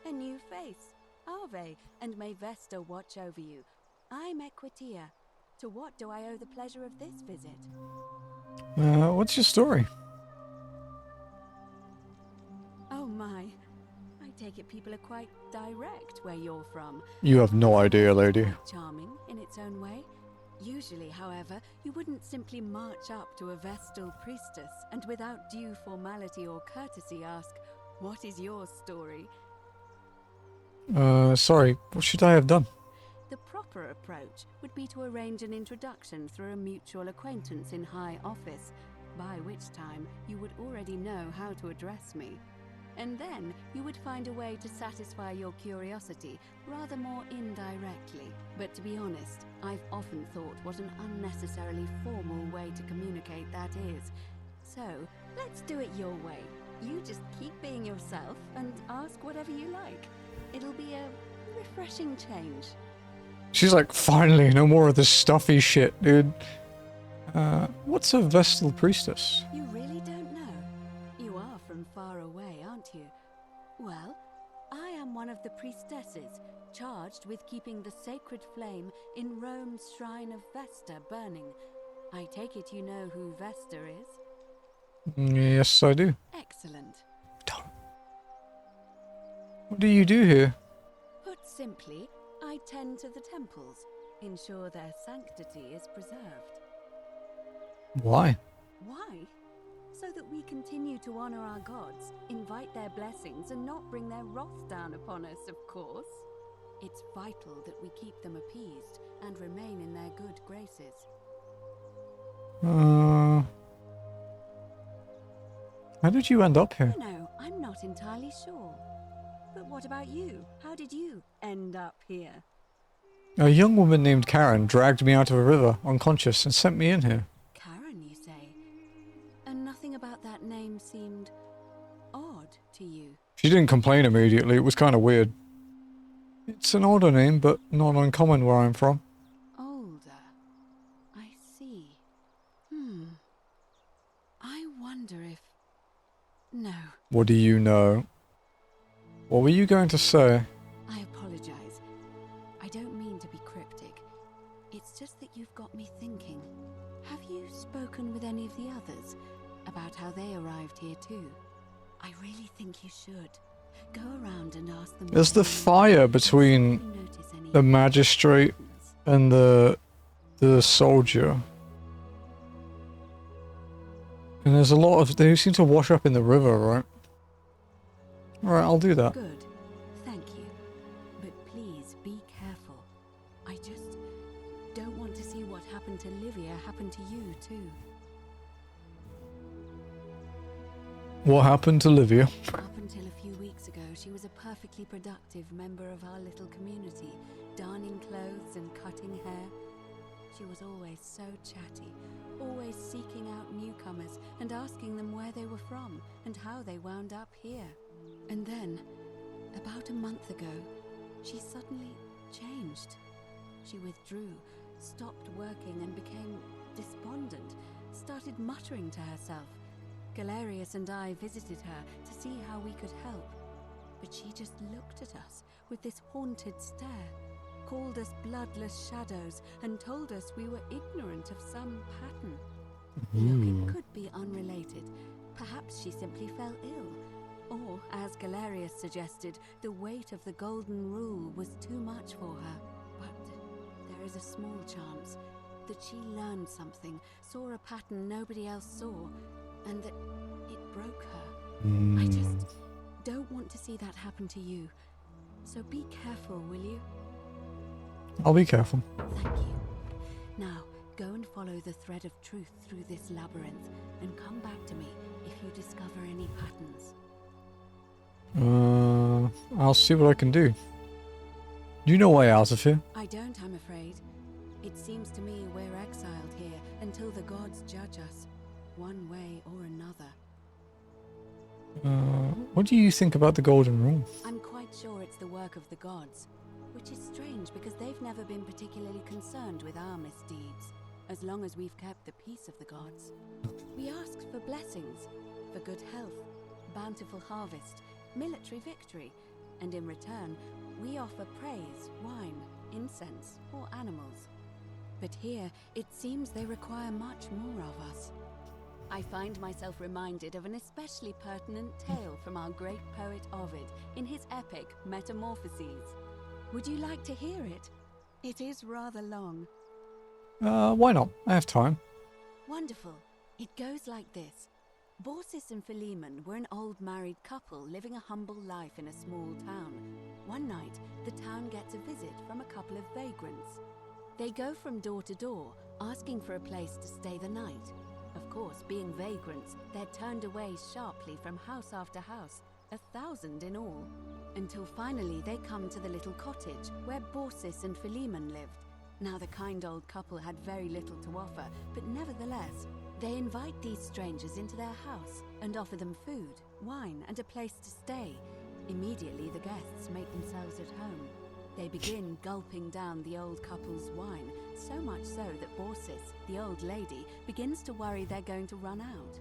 Speaker 13: A new face. Ave, and may Vesta watch over you. I'm Equitia. To what do I owe the pleasure of this visit?
Speaker 1: What's your story?
Speaker 13: Oh my. I take it people are quite direct where you're from.
Speaker 1: You have no idea, lady.
Speaker 13: Charming in its own way. Usually, however, you wouldn't simply march up to a Vestal priestess and without due formality or courtesy ask, "What is your story?"
Speaker 1: Sorry, what should I have done?
Speaker 13: The proper approach would be to arrange an introduction through a mutual acquaintance in high office, by which time you would already know how to address me. And then you would find a way to satisfy your curiosity rather more indirectly. But to be honest, I've often thought what an unnecessarily formal way to communicate that is. So, let's do it your way. You just keep being yourself and ask whatever you like. It'll be a refreshing change.
Speaker 1: She's like, finally, no more of this stuffy shit, dude. What's a Vestal priestess?
Speaker 13: You really don't know? You are from far away, aren't you? Well, I am one of the priestesses, charged with keeping the sacred flame in Rome's shrine of Vesta burning. I take it you know who Vesta is?
Speaker 1: Yes, I do.
Speaker 13: Excellent.
Speaker 1: What do you do here?
Speaker 13: Put simply, I tend to the temples, ensure their sanctity is preserved.
Speaker 1: Why?
Speaker 13: Why? So that we continue to honor our gods, invite their blessings, and not bring their wrath down upon us, of course. It's vital that we keep them appeased and remain in their good graces.
Speaker 1: How did you end up here?
Speaker 13: No, I'm not entirely sure. But what about you? How did you end up here?
Speaker 1: A young woman named Karen dragged me out of a river, unconscious, and sent me in here.
Speaker 13: Karen, you say? And nothing about that name seemed odd to you?
Speaker 1: She didn't complain immediately, it was kind of weird. It's an older name, but not uncommon where I'm from.
Speaker 13: Older. I see. I wonder if... No.
Speaker 1: What do you know? What were you going to say?
Speaker 13: I apologize. I don't mean to be cryptic. It's just that you've got me thinking. Have you spoken with any of the others about how they arrived here too? I really think you should. Go around and ask them...
Speaker 1: There's the fire between the magistrate and the soldier. And there's a lot of... They seem to wash up in the river, right? Alright, I'll do that.
Speaker 13: Good. Thank you. But please be careful. I just don't want to see what happened to Livia happen to you too.
Speaker 1: What happened to Livia?
Speaker 13: Up until a few weeks ago, she was a perfectly productive member of our little community, darning clothes and cutting hair. She was always so chatty, always seeking out newcomers and asking them where they were from and how they wound up here. And then, about a month ago, she suddenly changed. She withdrew, stopped working and became despondent, started muttering to herself. Galerius and I visited her to see how we could help, but she just looked at us with this haunted stare, called us bloodless shadows, and told us we were ignorant of some pattern. Look, it could be unrelated. Perhaps she simply fell ill. Or, as Galerius suggested, the weight of the golden rule was too much for her. But there is a small chance that she learned something, saw a pattern nobody else saw, and that it broke her. I just don't want to see that happen to you. So be careful, will you?
Speaker 1: I'll be careful.
Speaker 13: Thank you. Now, go and follow the thread of truth through this labyrinth, and come back to me if you discover any patterns.
Speaker 1: I'll see what I can do. Do you know way out of here?
Speaker 13: I don't, I'm afraid. It seems to me we're exiled here until the gods judge us, one way or another.
Speaker 1: What do you think about the golden rule?
Speaker 13: I'm quite sure it's the work of the gods, which is strange because they've never been particularly concerned with our misdeeds, as long as we've kept the peace of the gods. We ask for blessings, for good health, bountiful harvest, military victory, and in return, we offer praise, wine, incense, or animals. But here, it seems they require much more of us. I find myself reminded of an especially pertinent tale from our great poet Ovid in his epic Metamorphoses. Would you like to hear it? It is rather long.
Speaker 1: Why not? I have time.
Speaker 13: Wonderful. It goes like this. Borsis and Philemon were an old married couple living a humble life in a small town. One night, the town gets a visit from a couple of vagrants. They go from door to door, asking for a place to stay the night. Of course, being vagrants, they're turned away sharply from house after house, 1,000 in all, until finally they come to the little cottage where Borsis and Philemon lived. Now the kind old couple had very little to offer, but nevertheless, they invite these strangers into their house and offer them food, wine, and a place to stay. Immediately the guests make themselves at home. They begin gulping down the old couple's wine, so much so that Borsis, the old lady, begins to worry they're going to run out.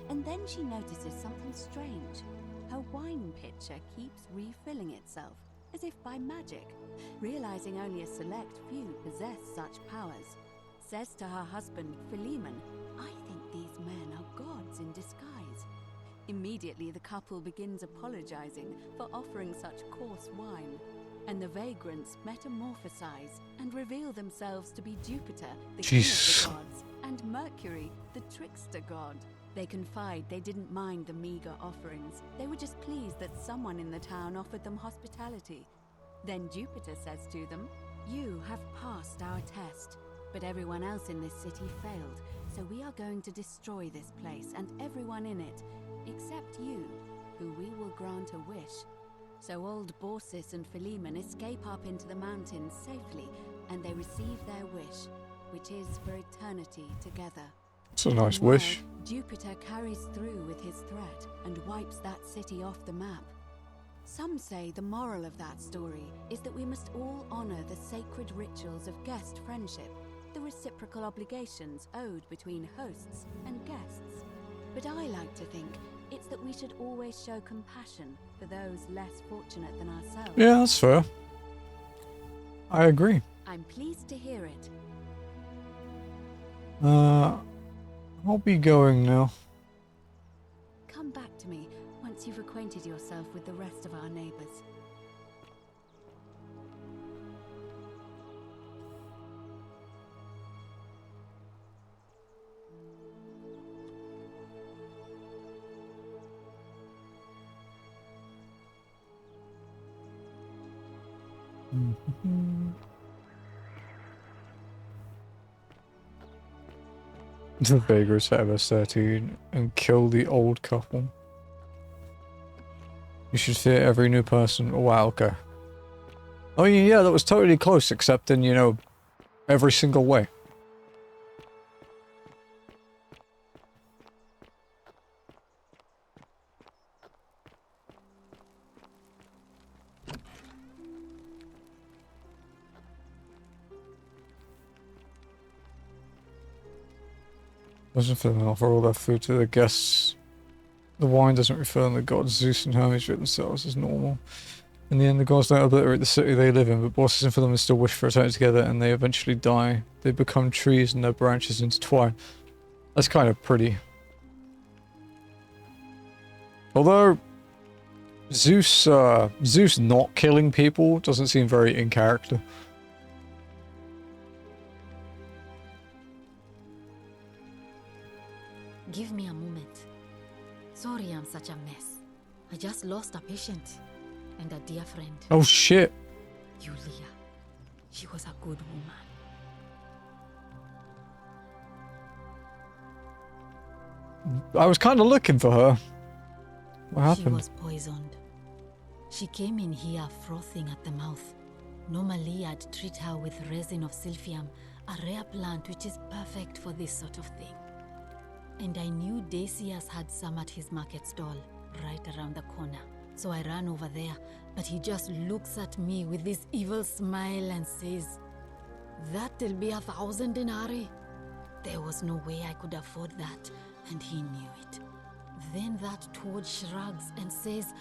Speaker 13: And then she notices something strange. Her wine pitcher keeps refilling itself, as if by magic. Realizing only a select few possess such powers, says to her husband, Philemon, "I think these men are gods in disguise." Immediately the couple begins apologizing for offering such coarse wine, and the vagrants metamorphosize and reveal themselves to be Jupiter, the king of the gods, and Mercury, the trickster god. They confide they didn't mind the meager offerings. They were just pleased that someone in the town offered them hospitality. Then Jupiter says to them, "You have passed our test, but everyone else in this city failed, so we are going to destroy this place and everyone in it, except you, who we will grant a wish." So old Borsis and Philemon escape up into the mountains safely, and they receive their wish, which is for eternity together.
Speaker 1: It's a nice wish.
Speaker 13: Jupiter carries through with his threat and wipes that city off the map. Some say the moral of that story is that we must all honor the sacred rituals of guest friendship, the reciprocal obligations owed between hosts and guests. But I like to think it's that we should always show compassion for those less fortunate than ourselves.
Speaker 1: Yeah, that's fair. I agree.
Speaker 13: I'm pleased to hear it.
Speaker 1: I'll be going now.
Speaker 13: Come back to me once you've acquainted yourself with the rest of our neighbors.
Speaker 1: The vagrants at MS-13 and kill the old couple. You should fear every new person. Oh, wow, okay. Oh yeah, that was totally close, except in, you know, every single way. Doesn't fill and offer all their food to the guests. The wine doesn't refill and the gods Zeus and Hermes treat themselves as normal. In the end, the gods don't obliterate the city they live in, but Borsis and Philemon still wish for a time together, and they eventually die. They become trees and their branches intertwine. That's kind of pretty. Although Zeus not killing people doesn't seem very in character.
Speaker 14: Give me a moment. Sorry I'm such a mess. I just lost a patient and a dear friend.
Speaker 1: Oh shit.
Speaker 14: Yulia. She was a good woman.
Speaker 1: I was kind of looking for her. What happened?
Speaker 14: She was poisoned. She came in here frothing at the mouth. Normally I'd treat her with resin of silphium, a rare plant which is perfect for this sort of thing. And I knew Decius had some at his market stall, right around the corner. So I ran over there, but he just looks at me with this evil smile and says, "That'll be 1,000 denarii." There was no way I could afford that, and he knew it. Then that toad shrugs and says,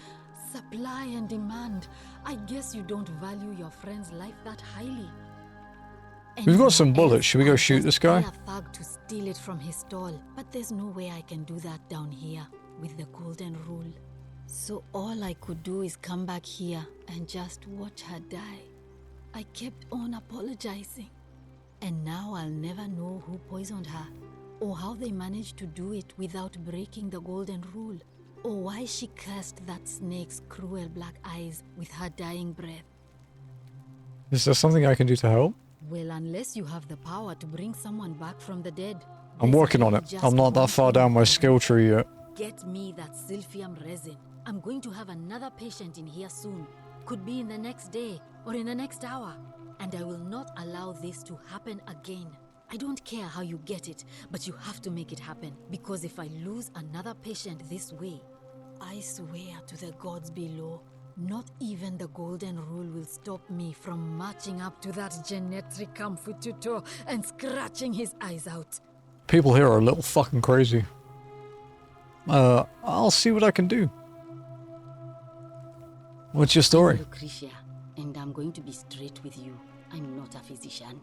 Speaker 14: "Supply and demand. I guess you don't value your friend's life that highly."
Speaker 1: We've got some bullets. Should we go shoot this guy?
Speaker 14: I a thug to steal it from his stall, but there's no way I can do that down here with the golden rule. So all I could do is come back here and just watch her die. I kept on apologizing. And now I'll never know who poisoned her, or how they managed to do it without breaking the golden rule, or why she cursed that snake's cruel black eyes with her dying breath.
Speaker 1: Is there something I can do to help?
Speaker 14: Well, unless you have the power to bring someone back from the dead.
Speaker 1: I'm working on it. I'm not that far down my skill tree yet.
Speaker 14: Get me that silphium resin. I'm going to have another patient in here soon. Could be in the next day or in the next hour. And I will not allow this to happen again. I don't care how you get it, but you have to make it happen. Because if I lose another patient this way, I swear to the gods below, not even the golden rule will stop me from marching up to that Genetricum Fututo and scratching his eyes out.
Speaker 1: People here are a little fucking crazy. I'll see what I can do. What's your story?
Speaker 14: I'm Lucretia, and I'm going to be straight with you. I'm not a physician.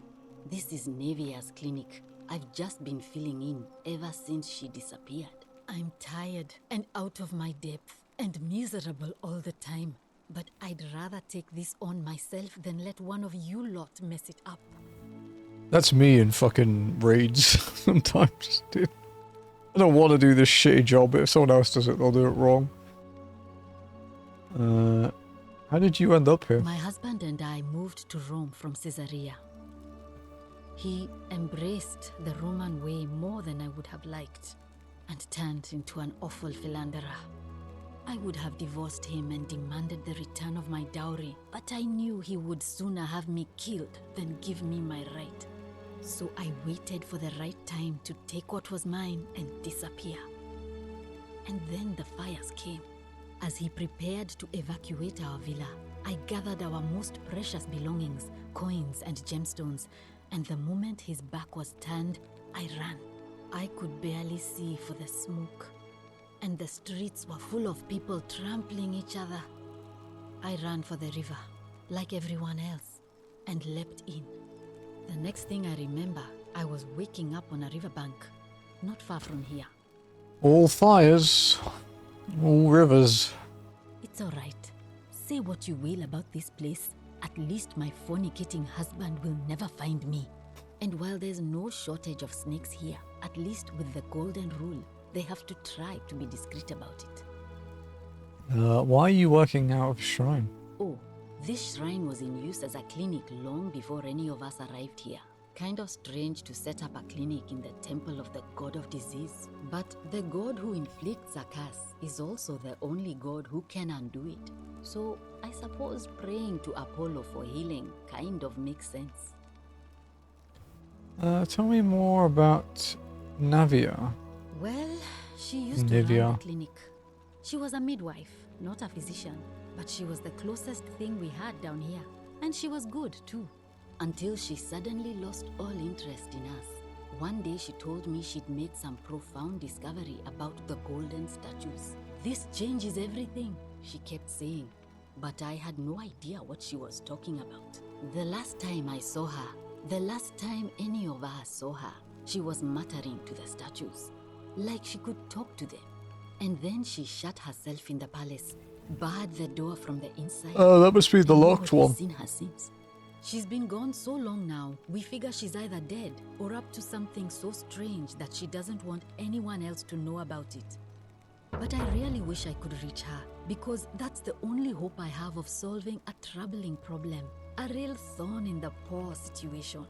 Speaker 14: This is Nirethea's clinic. I've just been filling in ever since she disappeared. I'm tired and out of my depth and miserable all the time. But I'd rather take this on myself than let one of you lot mess it up.
Speaker 1: That's me in fucking raids sometimes, dude. I don't want to do this shitty job, but if someone else does it, they'll do it wrong. How did you end up here?
Speaker 14: My husband and I moved to Rome from Caesarea. He embraced the Roman way more than I would have liked, and turned into an awful philanderer. I would have divorced him and demanded the return of my dowry, but I knew he would sooner have me killed than give me my right. So I waited for the right time to take what was mine and disappear. And then the fires came. As he prepared to evacuate our villa, I gathered our most precious belongings, coins and gemstones, and the moment his back was turned, I ran. I could barely see for the smoke, and the streets were full of people trampling each other. I ran for the river, like everyone else, and leapt in. The next thing I remember, I was waking up on a riverbank, not far from here.
Speaker 1: All fires, all rivers.
Speaker 14: It's all right. Say what you will about this place. At least my fornicating husband will never find me. And while there's no shortage of snakes here, at least with the golden rule, they have to try to be discreet about it.
Speaker 1: Why are you working out of shrine?
Speaker 14: Oh, this shrine was in use as a clinic long before any of us arrived here. Kind of strange to set up a clinic in the temple of the god of disease. But the god who inflicts a curse is also the only god who can undo it. So I suppose praying to Apollo for healing kind of makes sense.
Speaker 1: Tell me more about Navia.
Speaker 14: Well, she used to run a clinic. She was a midwife, not a physician, but she was the closest thing we had down here. And she was good too, until she suddenly lost all interest in us. One day she told me she'd made some profound discovery about the golden statues. This changes everything, she kept saying, but I had no idea what she was talking about. The last time I saw her, the last time any of us saw her, she was muttering to the statues, like she could talk to them. And then she shut herself in the palace, barred the door from the inside.
Speaker 1: Oh, that must be the locked one.
Speaker 14: Seen her since. She's been gone so long now, we figure she's either dead or up to something so strange that she doesn't want anyone else to know about it. But I really wish I could reach her, because that's the only hope I have of solving a troubling problem, a real thorn in the paw situation.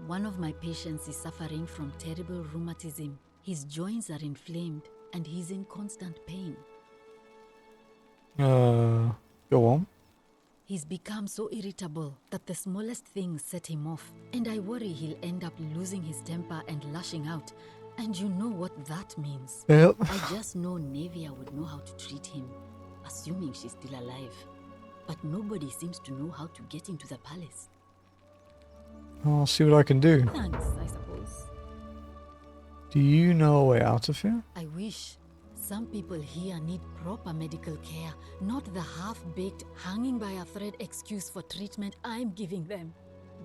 Speaker 14: One of my patients is suffering from terrible rheumatism. His joints are inflamed and he's in constant pain.
Speaker 1: Go on.
Speaker 14: He's become so irritable that the smallest things set him off, and I worry he'll end up losing his temper and lashing out. And you know what that means.
Speaker 1: Yep.
Speaker 14: I just know Nirethia would know how to treat him, assuming she's still alive. But nobody seems to know how to get into the palace.
Speaker 1: I'll see what I can do.
Speaker 14: Thanks, I suppose.
Speaker 1: Do you know a way out of here?
Speaker 14: I wish. Some people here need proper medical care, not the half-baked, hanging by a thread excuse for treatment I'm giving them.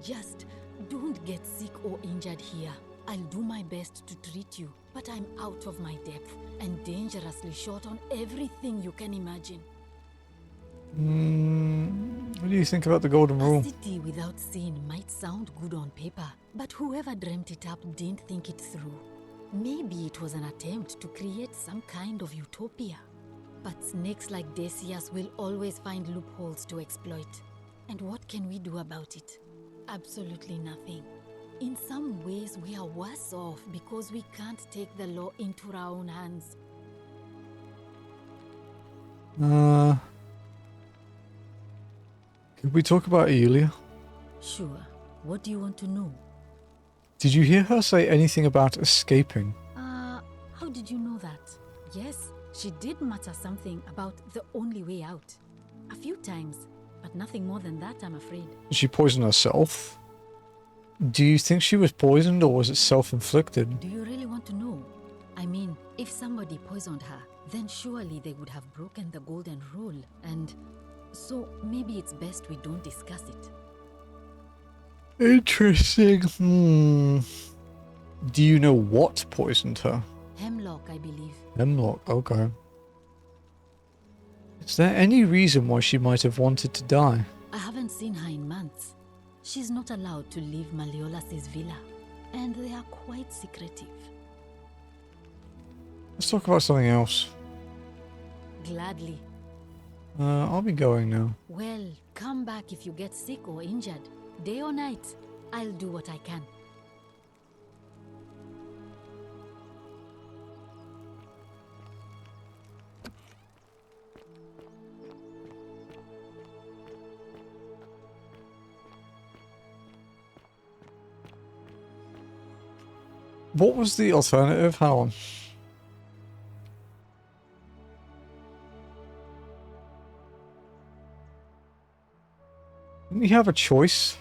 Speaker 14: Just don't get sick or injured here. I'll do my best to treat you, but I'm out of my depth and dangerously short on everything you can imagine.
Speaker 1: What do you think about the golden
Speaker 14: A
Speaker 1: rule?
Speaker 14: city without sin might sound good on paper, but whoever dreamt it up didn't think it through. Maybe it was an attempt to create some kind of utopia. But snakes like Decius will always find loopholes to exploit. And what can we do about it? Absolutely nothing. In some ways, we are worse off because we can't take the law into our own hands.
Speaker 1: Could we talk about Elia?
Speaker 14: Sure. What do you want to know?
Speaker 1: Did you hear her say anything about escaping?
Speaker 14: How did you know that? Yes, she did mutter something about the only way out. A few times, but nothing more than that, I'm afraid.
Speaker 1: Did she poison herself? Do you think she was poisoned or was it self-inflicted?
Speaker 14: Do you really want to know? I mean, if somebody poisoned her, then surely they would have broken the golden rule, and so maybe it's best we don't discuss it.
Speaker 1: Interesting. Do you know what poisoned her?
Speaker 14: Hemlock, I believe.
Speaker 1: Hemlock, okay. Is there any reason why she might have wanted to die?
Speaker 14: I haven't seen her in months. She's not allowed to leave Malleolas' villa, and they are quite secretive.
Speaker 1: Let's talk about something else.
Speaker 14: Gladly.
Speaker 1: I'll be going now.
Speaker 14: Well, come back if you get sick or injured. Day or night, I'll do what I can.
Speaker 1: What was the alternative, Helen? Didn't you have a choice?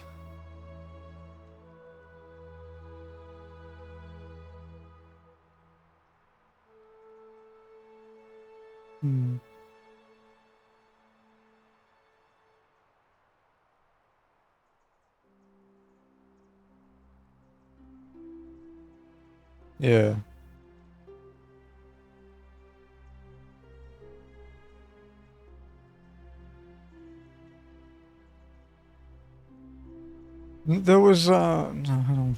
Speaker 1: Yeah. There was, no, hang on.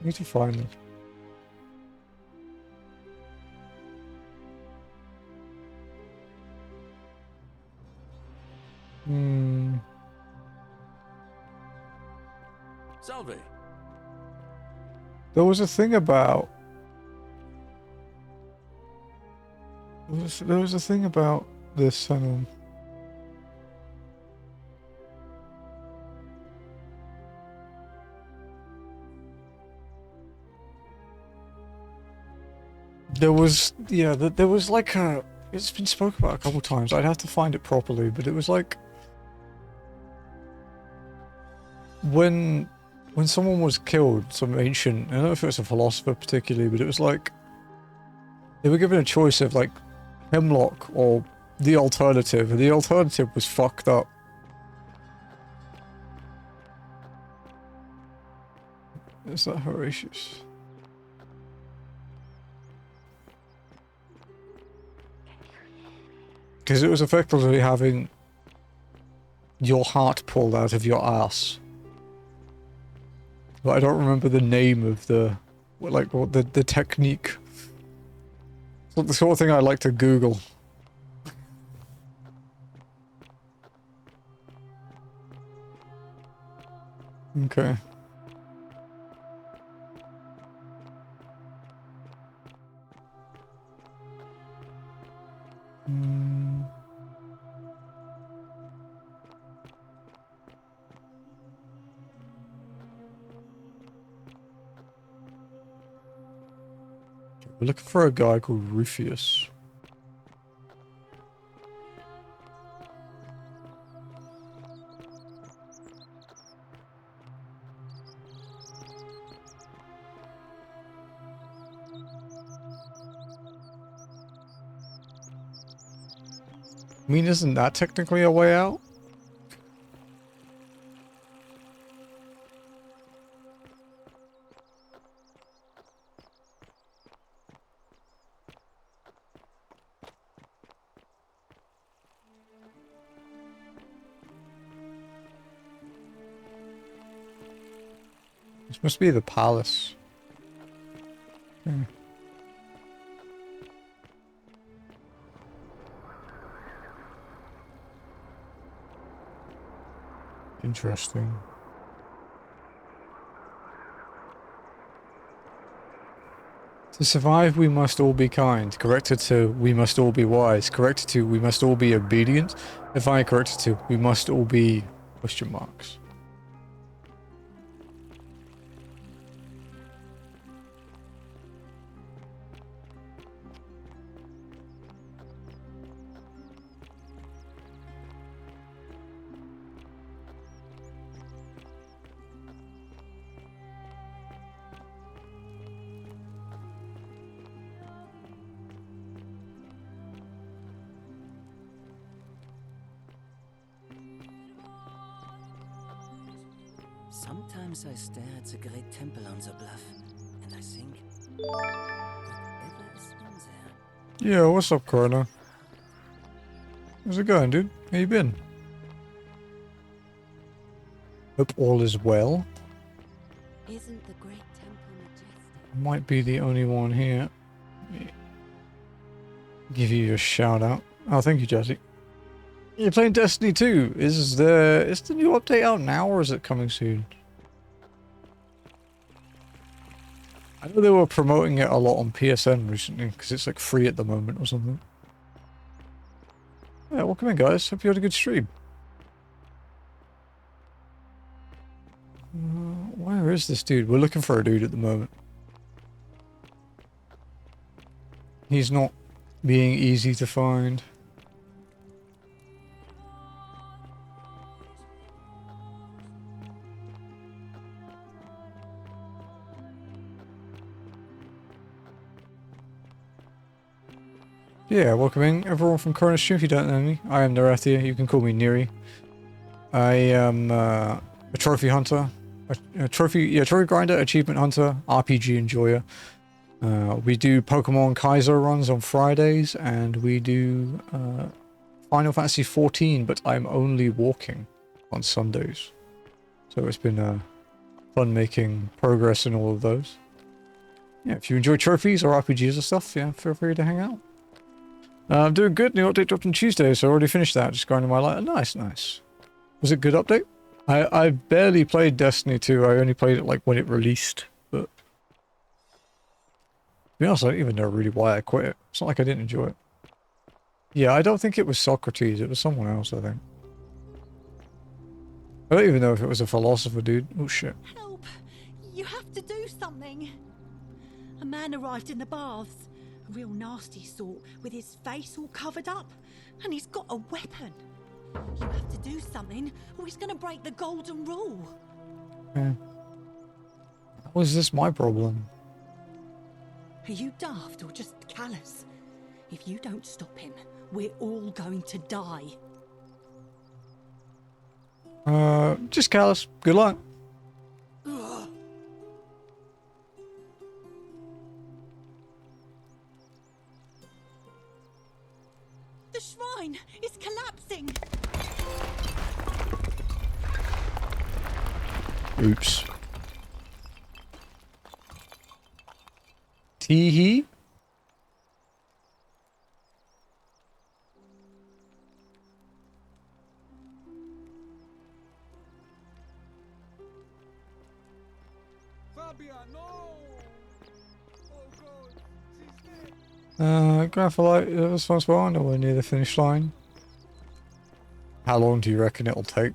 Speaker 1: Need to find it.
Speaker 4: Salve.
Speaker 1: There was a thing about... There was a thing about this, hang on. There was, yeah, there was like a... It's been spoken about a couple times. I'd have to find it properly, but it was like... When someone was killed, some ancient... I don't know if it was a philosopher particularly, but it was like... They were given a choice of like Hemlock or the alternative, and the alternative was fucked up. Is that Horatius? Because it was effectively having your heart pulled out of your ass. But I don't remember the name of the, like, what the technique. It's not the sort of thing I like to Google. Okay. We're looking for a guy called Rufius. I mean, isn't that technically a way out? This must be the palace. Hmm. Interesting. To survive, we must all be kind. Corrected to, we must all be wise. Corrected to, we must all be obedient. If I corrected to, we must all be question marks.
Speaker 15: Sometimes I stare at the great temple on the bluff, and I think, whatever is in there.
Speaker 1: Yeah, what's up, Corona? How's it going, dude? How you been? Hope all is well.
Speaker 13: Isn't the great temple majestic?
Speaker 1: Might be the only one here. Give you a shout out. Oh, thank you, Jesse. You're playing Destiny 2. Is the new update out now, or is it coming soon? I know they were promoting it a lot on PSN recently, because it's like free at the moment or something. Yeah, welcome in, guys. Hope you had a good stream. Where is this dude? We're looking for a dude at the moment. He's not being easy to find. Yeah, welcoming everyone from Corona Stream. If you don't know me, I am Nirethia. You can call me Niri. I am a trophy hunter, a trophy grinder, achievement hunter, RPG enjoyer. We do Pokemon Kaizo runs on Fridays, and we do Final Fantasy 14, but I'm only walking on Sundays. So it's been fun making progress in all of those. Yeah, if you enjoy trophies or RPGs or stuff, yeah, feel free to hang out. I'm doing good. New update dropped on Tuesday, so I already finished that. Just grinding my life. Nice, nice. Was it a good update? I barely played Destiny 2. I only played it like when it released. But to be honest, I don't even know really why I quit it. It's not like I didn't enjoy it. Yeah, I don't think it was Socrates. It was someone else, I think. I don't even know if it was a philosopher, dude. Oh shit.
Speaker 16: Help! You have to do something. A man arrived in the baths. A real nasty sort, with his face all covered up. And he's got a weapon. You have to do something, or he's gonna break the golden rule.
Speaker 1: Yeah. How is this my problem?
Speaker 16: Are you daft or just callous? If you don't stop him, we're all going to die.
Speaker 1: Just callous. Good luck.
Speaker 16: Ugh. The shrine is collapsing.
Speaker 1: Oops. Tee-hee? Graphite was fast behind, or we're near the finish line. How long do you reckon it'll take?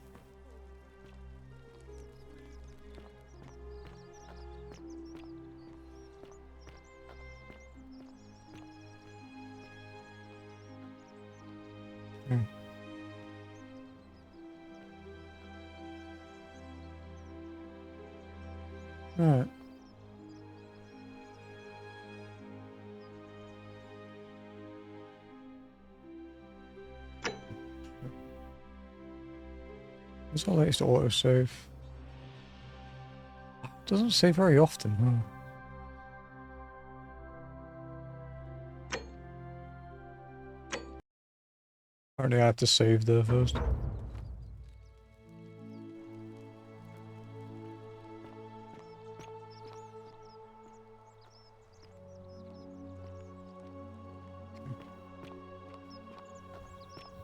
Speaker 1: Alright. What's our latest autosave? Doesn't save very often, huh? Apparently I have to save there first.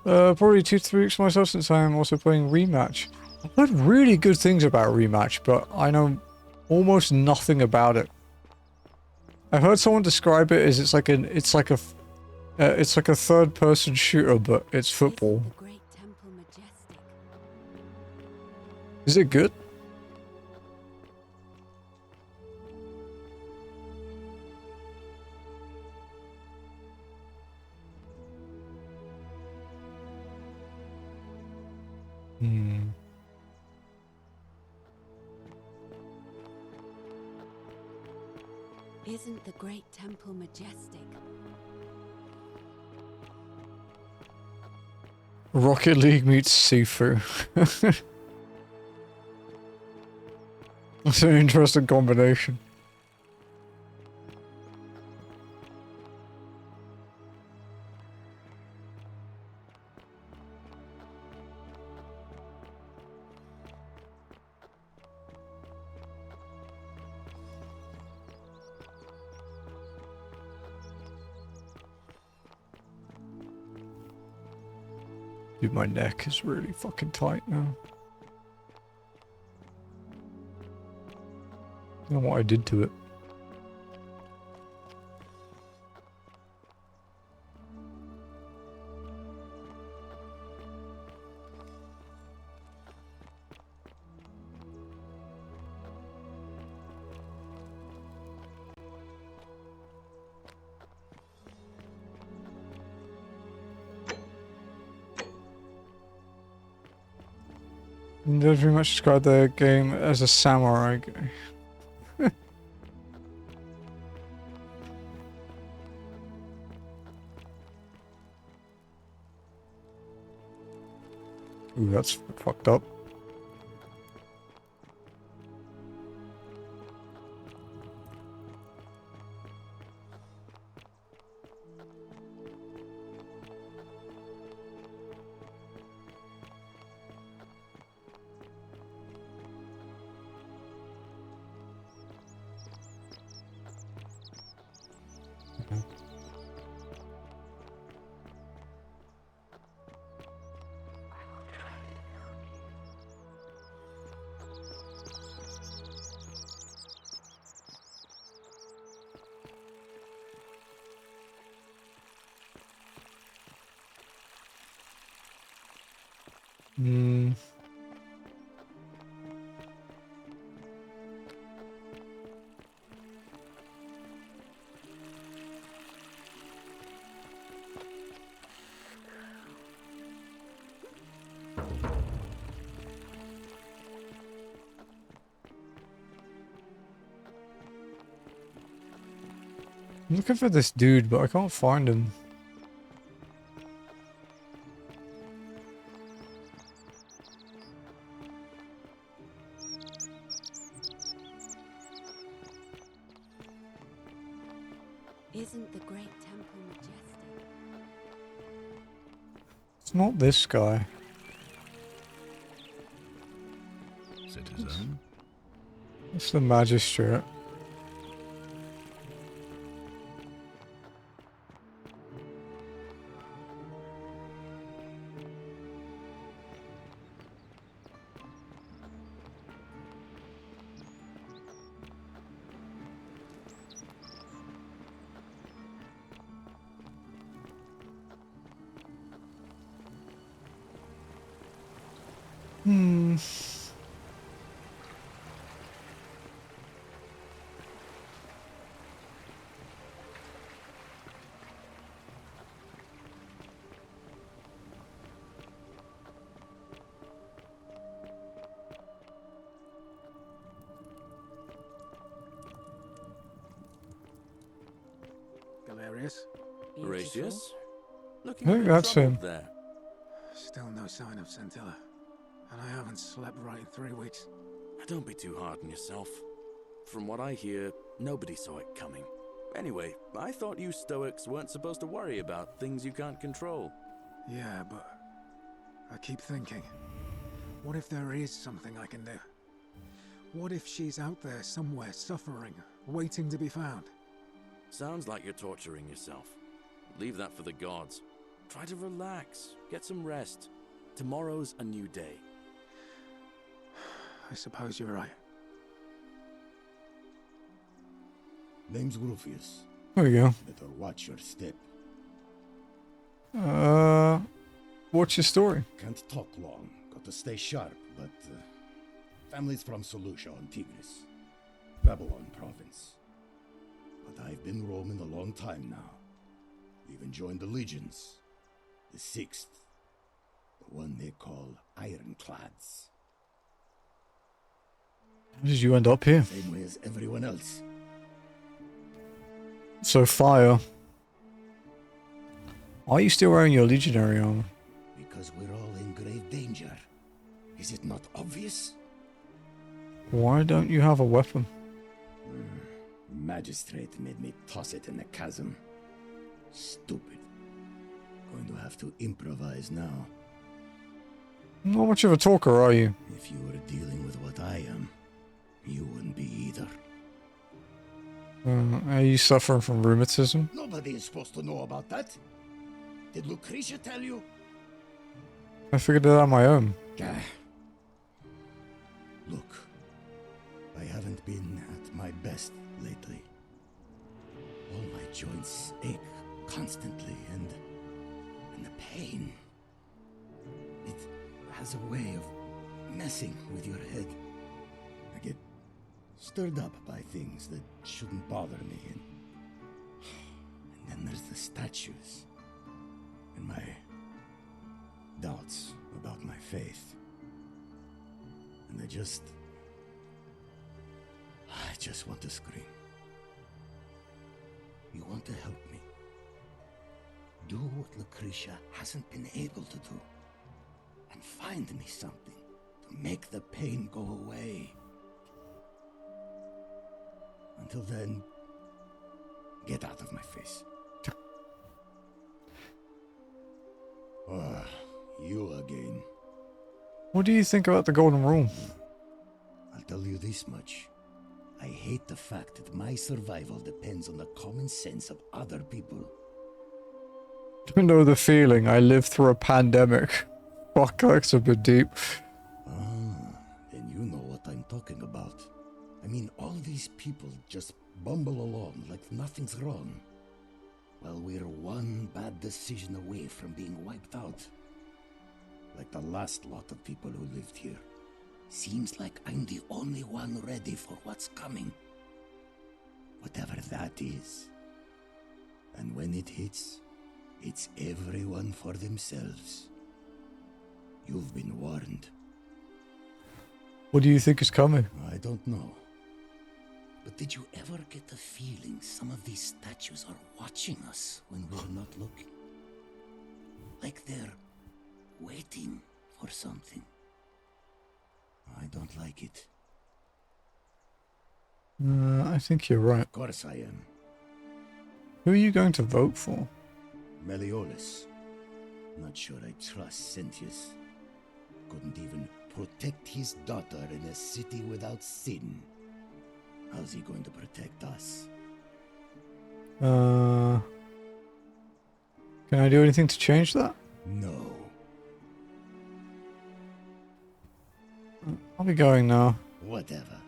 Speaker 1: Probably 2 to 3 weeks myself since I am also playing Rematch. I've heard really good things about Rematch, but I know almost nothing about it. I heard someone describe it as it's like a third-person shooter, but it's football. Is it good?
Speaker 13: Isn't the great temple majestic?
Speaker 1: Rocket League meets Sifu. That's an interesting combination. Dude, my neck is really fucking tight now. I don't know what I did to it. They very much describe the game as a samurai game. Ooh, that's fucked up. I'm looking for this dude, but I can't find him.
Speaker 13: Isn't the great temple majestic?
Speaker 1: It's not this guy.
Speaker 11: Citizen?
Speaker 1: It's the magistrate.
Speaker 9: Galerius?
Speaker 4: Horatius?
Speaker 1: I think that's him.
Speaker 4: There.
Speaker 9: Still no sign of Scintilla. And I haven't slept right in 3 weeks.
Speaker 4: Don't be too hard on yourself. From what I hear, nobody saw it coming. Anyway, I thought you Stoics weren't supposed to worry about things you can't control.
Speaker 9: Yeah, but I keep thinking, what if there is something I can do? What if she's out there somewhere suffering, waiting to be found?
Speaker 4: Sounds like you're torturing yourself. Leave that for the gods. Try to relax, get some rest. Tomorrow's a new day.
Speaker 9: I suppose you're right.
Speaker 5: Name's Rufius.
Speaker 1: There we go.
Speaker 5: Better watch your step.
Speaker 1: What's your story?
Speaker 5: Can't talk long. Got to stay sharp, but family's from Solutia on Tigris, Babylon province. But I've been roaming a long time now. Even joined the legions. The 6th. The one they call Ironclads.
Speaker 1: How did you end up here?
Speaker 5: Same way as everyone else.
Speaker 1: So fire. Why are you still wearing your legionary armor?
Speaker 5: Because we're all in grave danger. Is it not obvious?
Speaker 1: Why don't you have a weapon?
Speaker 5: Magistrate made me toss it in the chasm. Stupid. Going to have to improvise now.
Speaker 1: Not much of a talker, are you?
Speaker 5: If you were dealing with what I am, you wouldn't be either.
Speaker 1: Are you suffering from rheumatism?
Speaker 5: Nobody is supposed to know about that. Did Lucretia tell you?
Speaker 1: I figured it out on my own.
Speaker 5: Look, I haven't been at my best lately. All my joints ache constantly, and the pain. It has a way of messing with your head. I get stirred up by things that shouldn't bother me, and then there's the statues, and my doubts about my faith. And I just want to scream. You want to help me? Do what Lucretia hasn't been able to do, and find me something to make the pain go away. Until then, get out of my face. You again.
Speaker 1: What do you think about the golden rule?
Speaker 5: I'll tell you this much. I hate the fact that my survival depends on the common sense of other people.
Speaker 1: Don't know the feeling. I lived through a pandemic. Fuck, that's a bit deep.
Speaker 5: Then you know what I'm talking about. I mean, all these people just bumble along like nothing's wrong. Well, we're one bad decision away from being wiped out. Like the last lot of people who lived here. Seems like I'm the only one ready for what's coming. Whatever that is. And when it hits, it's everyone for themselves. You've been warned.
Speaker 1: What do you think is coming?
Speaker 5: I don't know. But did you ever get the feeling some of these statues are watching us when we're not looking? Like they're waiting for something. I don't like it.
Speaker 1: I think you're right.
Speaker 5: Of course I am.
Speaker 1: Who are you going to vote for?
Speaker 5: Meliodas. Not sure I trust Sentius. Couldn't even protect his daughter in a city without sin. How's he going to protect us?
Speaker 1: Can I do anything to change that?
Speaker 5: No.
Speaker 1: I'll be going now.
Speaker 5: Whatever.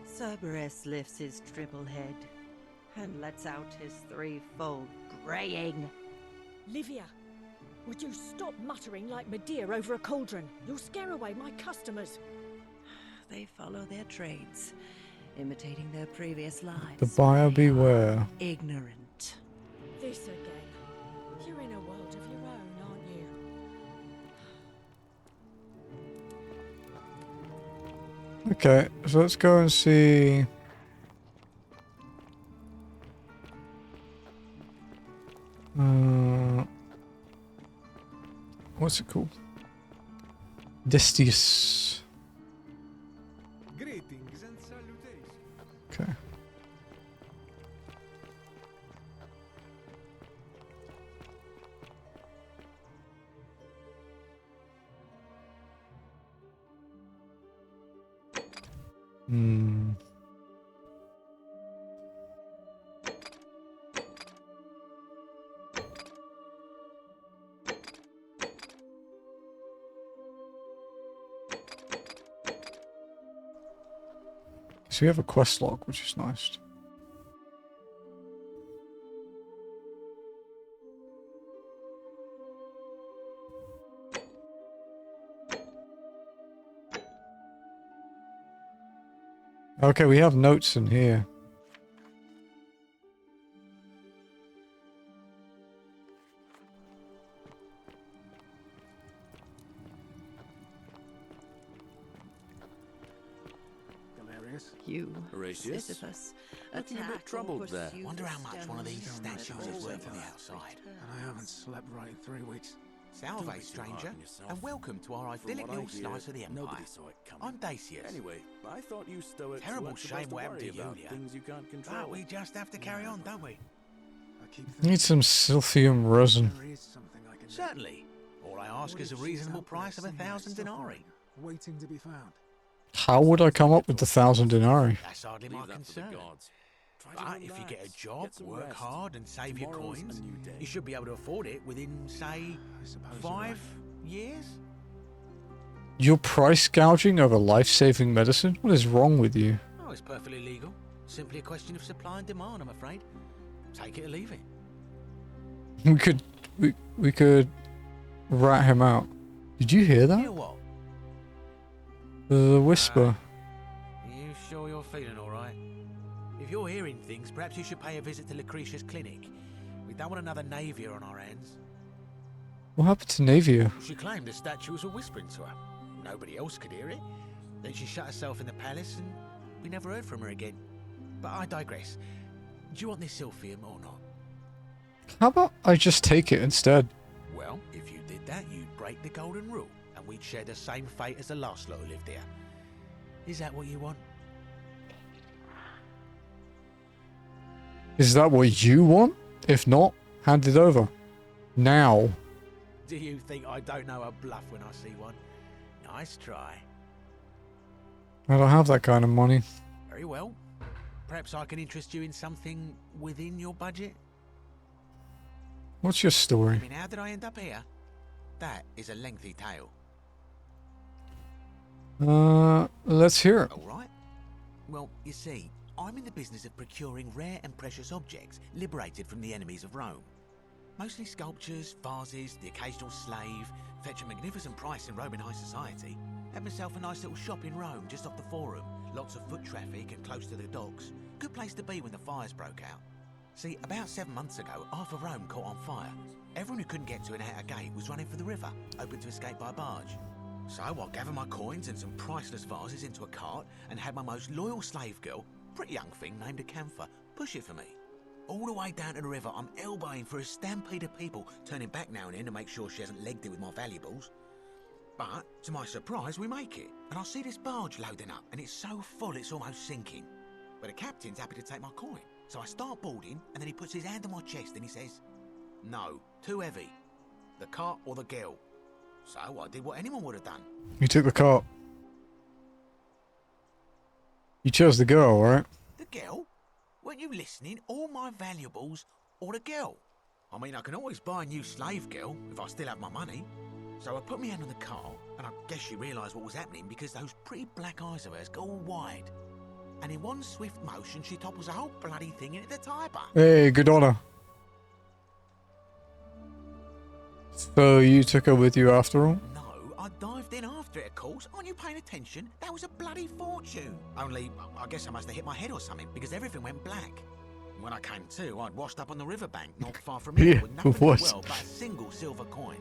Speaker 8: Cerberus lifts his triple head and lets out his threefold braying.
Speaker 7: Livia, would you stop muttering like Medea over a cauldron? You'll scare away my customers.
Speaker 8: They follow their trades, imitating their previous lives.
Speaker 1: The buyer beware.
Speaker 8: Ignorant.
Speaker 7: This again. You're in a world of your own, aren't you?
Speaker 1: Okay, so let's go and see. What's it called? Distius.
Speaker 9: Greetings and salutations.
Speaker 1: Okay. Hmm. So we have a quest log, which is nice. Okay, we have notes in here.
Speaker 8: You,
Speaker 4: Horatius?
Speaker 8: Sisyphus,
Speaker 4: Looking a bit
Speaker 8: attack
Speaker 4: troubled
Speaker 8: or
Speaker 4: there.
Speaker 8: pursue
Speaker 15: Wonder
Speaker 8: the
Speaker 15: how much one of these
Speaker 8: stones
Speaker 15: statues
Speaker 8: that
Speaker 15: is worth on the
Speaker 8: always
Speaker 15: outside.
Speaker 9: And I haven't slept right in 3 weeks.
Speaker 15: Salve,
Speaker 4: Don't be too
Speaker 15: stranger,
Speaker 4: hard on yourself.
Speaker 15: and welcome to our
Speaker 4: From
Speaker 15: idyllic
Speaker 4: what I
Speaker 15: little
Speaker 4: hear,
Speaker 15: slice of the Empire.
Speaker 4: nobody saw it coming.
Speaker 15: I'm Dacius.
Speaker 4: Anyway, I thought you stoics
Speaker 15: Terrible
Speaker 4: weren't
Speaker 15: shame
Speaker 4: supposed to
Speaker 15: what happened
Speaker 4: worry
Speaker 15: to
Speaker 4: about
Speaker 15: Yulia.
Speaker 4: things you can't control.
Speaker 15: But we just have to carry on, don't we?
Speaker 1: Need some silphium resin.
Speaker 9: There is something I can do.
Speaker 15: Certainly. All I ask
Speaker 9: What
Speaker 15: is a
Speaker 9: if she's
Speaker 15: reasonable
Speaker 9: out there
Speaker 15: price of
Speaker 9: somewhere
Speaker 15: 1,000 denarii.
Speaker 9: suffering, waiting to be found.
Speaker 1: How would I come up with the 1,000 denarii?
Speaker 15: That's hardly
Speaker 4: Leave
Speaker 15: my
Speaker 4: that for the
Speaker 15: concern.
Speaker 4: gods. Try to
Speaker 15: But if you get a
Speaker 4: relax,
Speaker 15: job,
Speaker 4: get some
Speaker 15: work
Speaker 4: rest.
Speaker 15: hard and save your
Speaker 4: Tomorrow's a
Speaker 15: coins,
Speaker 4: new day.
Speaker 15: you should be able to afford it within, say,
Speaker 9: I suppose you're
Speaker 15: 5
Speaker 9: right.
Speaker 15: years?
Speaker 1: You're price gouging over life-saving medicine? What is wrong with you?
Speaker 15: Oh, it's perfectly legal. Simply a question of supply and demand, I'm afraid. Take it or leave it.
Speaker 1: We could rat him out. Did you hear that?
Speaker 15: Hear what?
Speaker 1: The whisper.
Speaker 15: You sure you're feeling all right? If you're hearing things, perhaps you should pay a visit to Lucretia's clinic. We don't want another Nirethia on our hands.
Speaker 1: What happened to Nirethia?
Speaker 15: She claimed the statues were whispering to her. Nobody else could hear it. Then she shut herself in the palace and we never heard from her again. But I digress. Do you want this silphium or not?
Speaker 1: How about I just take it instead?
Speaker 15: Well, if you did that, you'd break the golden rule, and we'd share the same fate as the last lot who lived here. Is that what you want?
Speaker 1: Is that what you want? If not, hand it over. Now.
Speaker 15: Do you think I don't know a bluff when I see one? Nice try.
Speaker 1: I don't have that kind of money.
Speaker 15: Very well. Perhaps I can interest you in something within your budget?
Speaker 1: What's your story?
Speaker 15: I mean, how did I end up here? That is a lengthy tale.
Speaker 1: Let's hear it.
Speaker 15: All right. Well, you see, I'm in the business of procuring rare and precious objects liberated from the enemies of Rome. Mostly sculptures, vases, the occasional slave, fetch a magnificent price in Roman high society. Had myself a nice little shop in Rome, just off the Forum. Lots of foot traffic and close to the docks. Good place to be when the fires broke out. See, about 7 months ago, half of Rome caught on fire. Everyone who couldn't get to an outer gate was running for the river, hoping to escape by barge. So I gathered my coins and some priceless vases into a cart and had my most loyal slave girl, pretty young thing named Acantha, push it for me. All the way down to the river, I'm elbowing for a stampede of people, turning back now and then to make sure she hasn't legged it with my valuables. But, to my surprise, we make it, and I see this barge loading up, and it's so full it's almost sinking. But the captain's happy to take my coin, so I start boarding, and then he puts his hand on my chest and he says, "No, too heavy. The cart or the girl." So I did what anyone would have done.
Speaker 1: You took the cart. You chose the girl, right?
Speaker 15: The girl? Weren't you listening? All my valuables or the girl? I mean, I can always buy a new slave girl if I still have my money. So I put my hand on the cart, and I guess she realised what was happening because those pretty black eyes of hers go all wide. And in one swift motion, she topples the whole bloody thing into the type.
Speaker 1: Hey, good honor. So you took her with you after all?
Speaker 15: No, I dived in after it, of course. Aren't you paying attention? That was a bloody fortune. Only, I guess I must have hit my head or something because everything went black. When I came to, I'd washed up on the riverbank, not far from here, with nothing in the world but a single silver coin.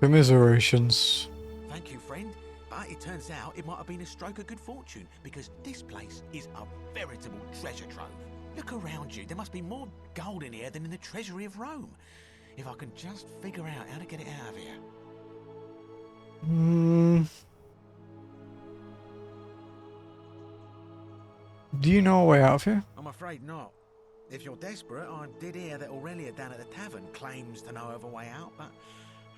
Speaker 1: Commiserations.
Speaker 15: Thank you, friend. But it turns out it might have been a stroke of good fortune because this place is a veritable treasure trove. Look around you. There must be more gold in here than in the treasury of Rome. if I can just figure out how to get it out of here.
Speaker 1: Do you know a way out of here?
Speaker 15: I'm afraid not. If you're desperate, I did hear that Aurelia down at the tavern claims to know of a way out, but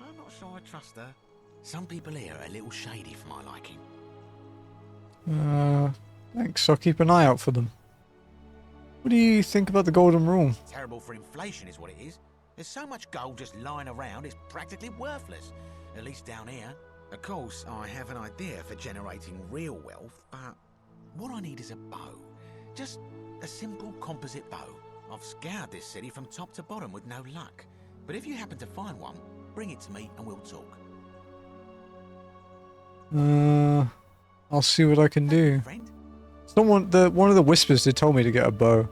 Speaker 15: I'm not sure I trust her. Some people here are a little shady for my liking.
Speaker 1: Thanks. I'll keep an eye out for them. What do you think about the golden rule?
Speaker 15: Terrible for inflation is what it is. There's so much gold just lying around, it's practically worthless. At least down here. Of course, I have an idea for generating real wealth, but what I need is a bow. Just a simple composite bow. I've scoured this city from top to bottom with no luck. But if you happen to find one, bring it to me and we'll talk.
Speaker 1: I'll see what I can do. One of the whispers did tell me to get a bow.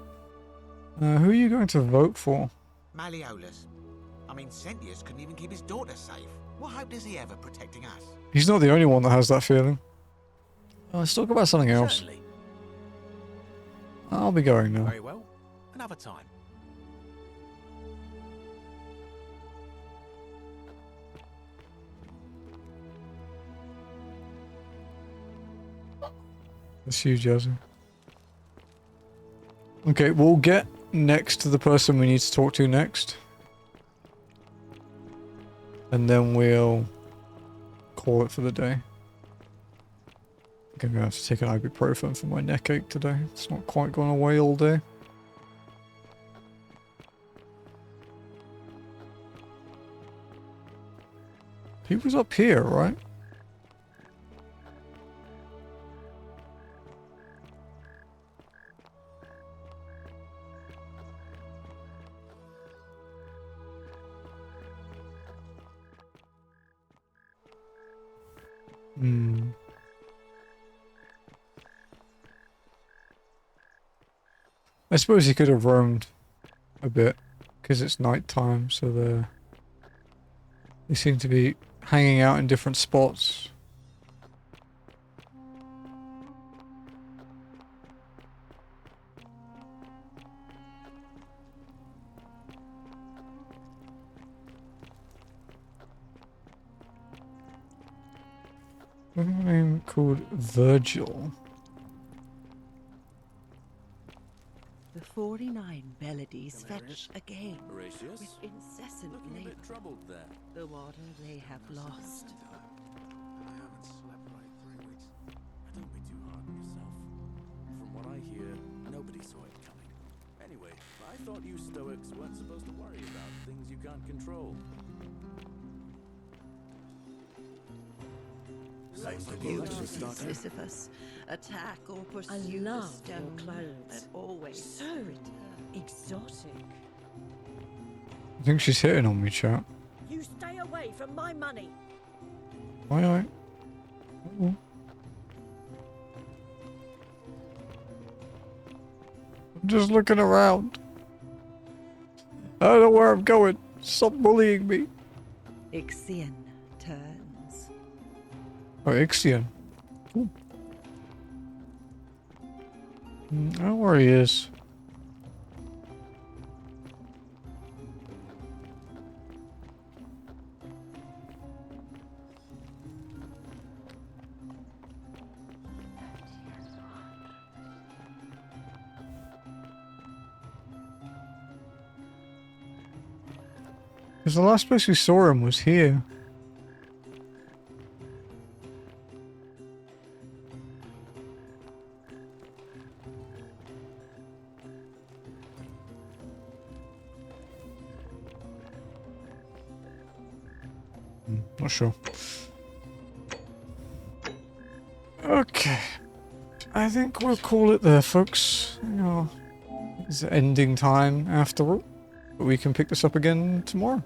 Speaker 1: Who are you going to vote for?
Speaker 15: Malleolus. I mean, Sentius couldn't even keep his daughter safe. What hope does he have of protecting us?
Speaker 1: He's not the only one that has that feeling. Let's talk about something else.
Speaker 15: Certainly.
Speaker 1: I'll be going now.
Speaker 15: Very well. Another time.
Speaker 1: That's you, Jesse. Okay, we'll get next to the person we need to talk to next. And then we'll call it for the day. I think I'm going to have to take an ibuprofen for my neck ache today. It's not quite gone away all day. He was up here, right? I suppose he could have roamed a bit, because it's night time, so they seem to be hanging out in different spots. A name called Virgil.
Speaker 8: The 49 melodies fetch again
Speaker 4: Horatius?
Speaker 8: with incessant
Speaker 4: Looking a
Speaker 8: labor.
Speaker 4: bit troubled there.
Speaker 8: The water they have lost.
Speaker 9: I haven't slept for like 3 weeks.
Speaker 4: Don't be too hard on yourself. From what I hear, nobody saw it coming. Anyway, I thought you Stoics weren't supposed to worry about things you can't control.
Speaker 8: Sisyphus, attack or pursue
Speaker 7: I
Speaker 8: the
Speaker 7: love
Speaker 8: stone
Speaker 7: your clothes.
Speaker 8: that always
Speaker 7: So exotic.
Speaker 1: I think she's hitting on me, chat.
Speaker 7: You stay away from my money.
Speaker 1: Aye. I'm just looking around. I don't know where I'm going. Stop bullying me.
Speaker 8: Ixion turns.
Speaker 1: Oh, Ixion. Cool. I don't know where he is. Because the last place we saw him was here. Not sure. Okay. I think we'll call it there, folks. You know, it's ending time after all. But we can pick this up again tomorrow.